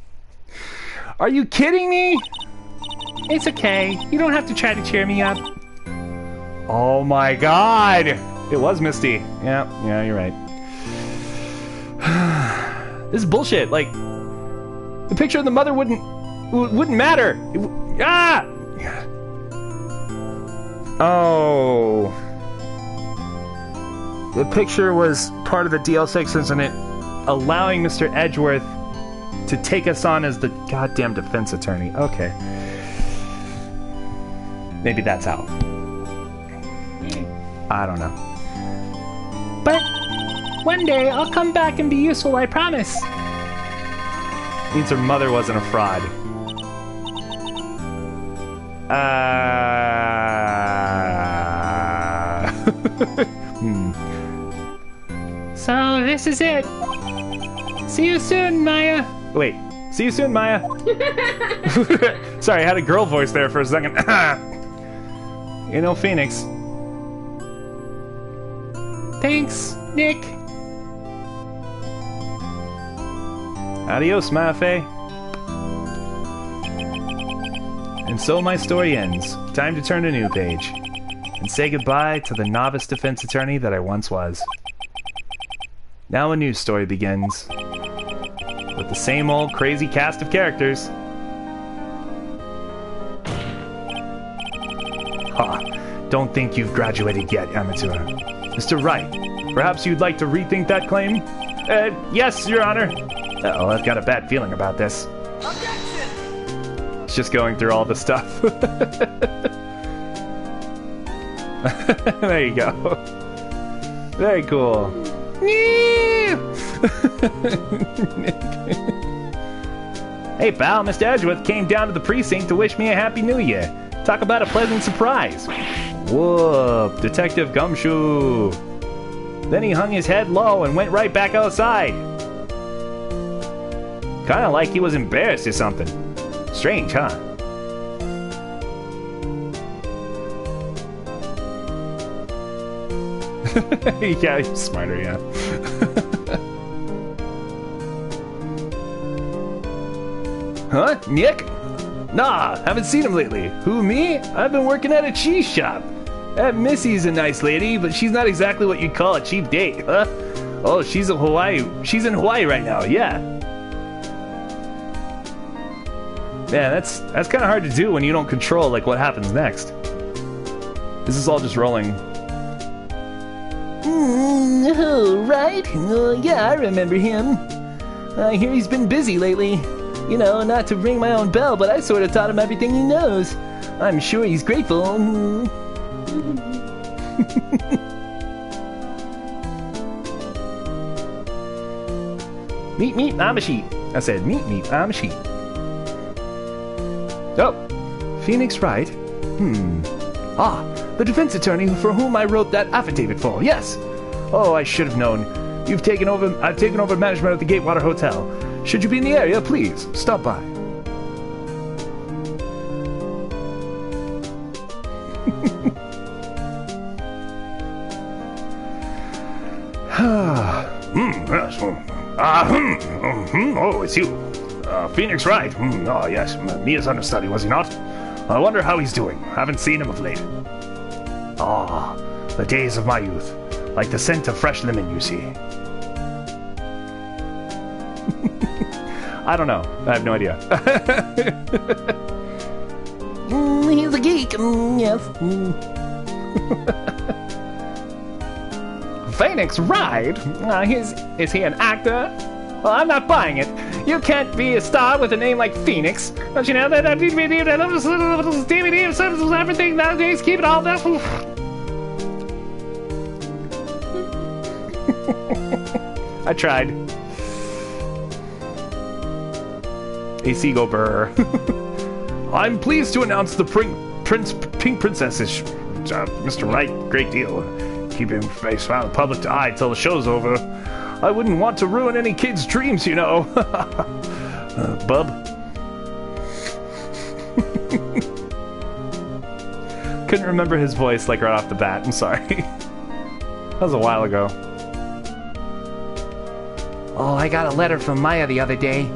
Are you kidding me? It's okay. You don't have to try to cheer me up. Oh my god! It was Misty. Yeah, you're right. This is bullshit. Like, the picture of the mother wouldn't matter. Oh. The picture was part of the DL6 incident, allowing Mr. Edgeworth to take us on as the goddamn defense attorney. Okay. Maybe that's how. I don't know. But one day I'll come back and be useful, I promise. Means her mother wasn't a fraud. So this is it. See you soon, Maya. Wait. See you soon, Maya. Sorry, I had a girl voice there for a second. You know, Phoenix. Thanks, Nick. Adios, Mafe. And so my story ends. Time to turn a new page. And say goodbye to the novice defense attorney that I once was. Now a new story begins. With the same old crazy cast of characters. Ha! Don't think you've graduated yet, amateur. Mr. Wright, perhaps you'd like to rethink that claim? Yes, Your Honor. Uh-oh, I've got a bad feeling about this. Objection! It's just going through all the stuff. There you go. Very cool. Hey pal, Mr. Edgeworth came down to the precinct to wish me a happy new year. Talk about a pleasant surprise. Whoop, Detective Gumshoe. Then he hung his head low and went right back outside. Kinda like he was embarrassed or something. Strange, huh? Yeah, he's smarter, yeah. Huh? Nick? Nah, haven't seen him lately. Who, me? I've been working at a cheese shop. That Missy's a nice lady, but she's not exactly what you'd call a cheap date, huh? Oh, she's in Hawaii right now, yeah. Man, that's kind of hard to do when you don't control, like, what happens next. This is all just rolling. Oh, right? Yeah, I remember him. I hear he's been busy lately. You know, not to ring my own bell, but I sort of taught him everything he knows. I'm sure he's grateful. Meet, I'm a sheep. I said, meet, I'm a sheep. Oh, Phoenix Wright? Ah, the defense attorney for whom I wrote that affidavit for, yes. Oh, I should have known. I've taken over management of the Gatewater Hotel. Should you be in the area, please, stop by. Yes. Oh, it's you. Phoenix Wright. Oh, yes. Mia's understudy, was he not? I wonder how he's doing. Haven't seen him of late. Ah, the days of my youth. Like the scent of fresh lemon, you see. I don't know. I have no idea. a geek. Yes. Phoenix Wright? Is he an actor? Well, I'm not buying it. You can't be a star with a name like Phoenix. Don't you know that DVD, everything nowadays, keep it all that. I tried. A seagull burr. I'm pleased to announce the Pink Princess is Mr. Wright. Great deal. Keep him face out of the public eye till the show's over. I wouldn't want to ruin any kid's dreams, you know. Bub. Couldn't remember his voice like right off the bat. I'm sorry. That was a while ago. Oh, I got a letter from Maya the other day.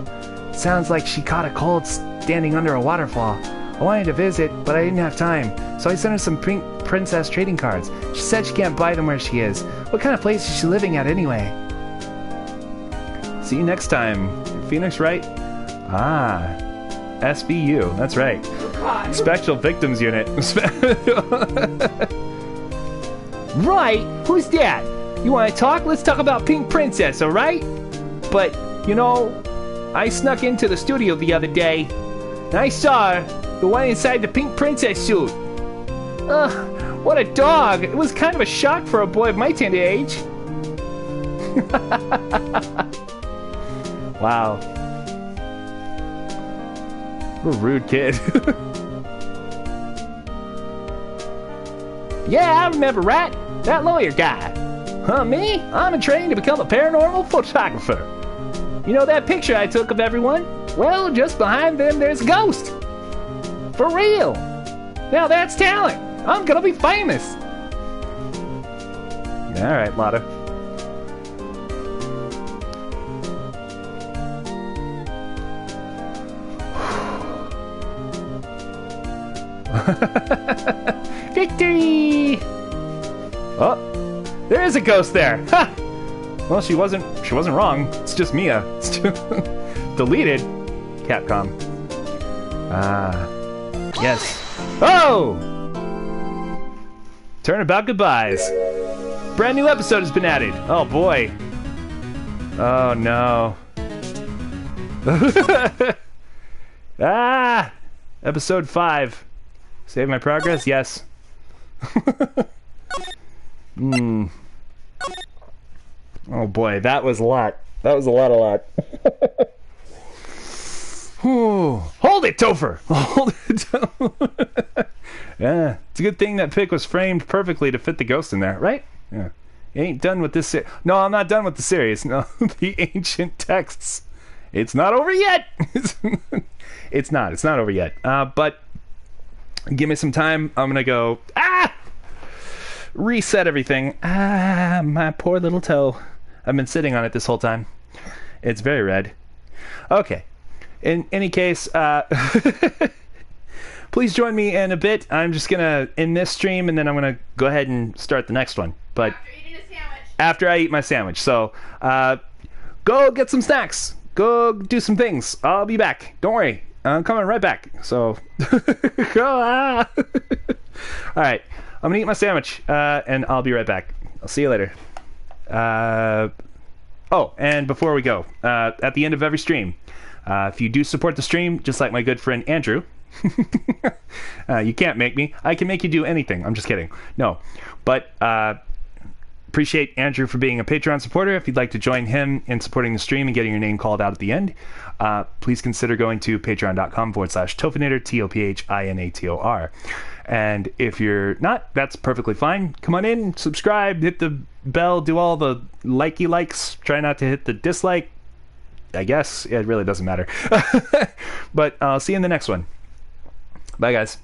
Sounds like she caught a cold standing under a waterfall. I wanted to visit, but I didn't have time, so I sent her some Pink Princess trading cards. She said she can't buy them where she is. What kind of place is she living at anyway? See you next time. Phoenix Wright? Ah. SVU. That's right. God. Special Victims Unit. Right? Who's that? You want to talk? Let's talk about Pink Princess, alright? But, you know, I snuck into the studio the other day, and I saw the one inside the Pink Princess suit. What a dog! It was kind of a shock for a boy of my tender age. Wow. What a rude kid. Yeah, I remember, right? That lawyer guy. Huh, me? I'm trained to become a paranormal photographer. You know that picture I took of everyone? Well, just behind them there's a ghost. For real. Now that's talent. I'm gonna be famous. Alright, Lotta. Victory! Oh, there is a ghost there. Ha! Well, she wasn't wrong. It's just Mia. It's just deleted. Capcom. Ah, yes. Oh! Turnabout goodbyes. Brand new episode has been added. Oh boy. Oh no. Ah! Episode 5. Save my progress? Yes. Oh boy, that was a lot. That was a lot. Hold it, Topher! Hold it. Yeah, it's a good thing that pic was framed perfectly to fit the ghost in there, right? Yeah. You ain't done with this No, I'm not done with the series. No, the ancient texts. It's not over yet. It's not over yet. But give me some time. I'm gonna go reset everything. My poor little toe. I've been sitting on it this whole time. It's very red. Okay. In any case, please join me in a bit. I'm just gonna end this stream and then I'm gonna go ahead and start the next one. But After eating a sandwich. after I eat my sandwich. So go get some snacks. Go do some things. I'll be back. Don't worry. I'm coming right back. So all right. I'm gonna eat my sandwich and I'll be right back. I'll see you later. Oh, and before we go, at the end of every stream, if you do support the stream, just like my good friend Andrew, you can't make me. I can make you do anything. I'm just kidding. No. But appreciate Andrew for being a Patreon supporter. If you'd like to join him in supporting the stream and getting your name called out at the end, please consider going to patreon.com/Tophinator, Tophinator. And if you're not, that's perfectly fine. Come on in, subscribe, hit the bell, do all the likey likes. Try not to hit the dislike. I guess it really doesn't matter. But I'll see you in the next one. Bye, guys.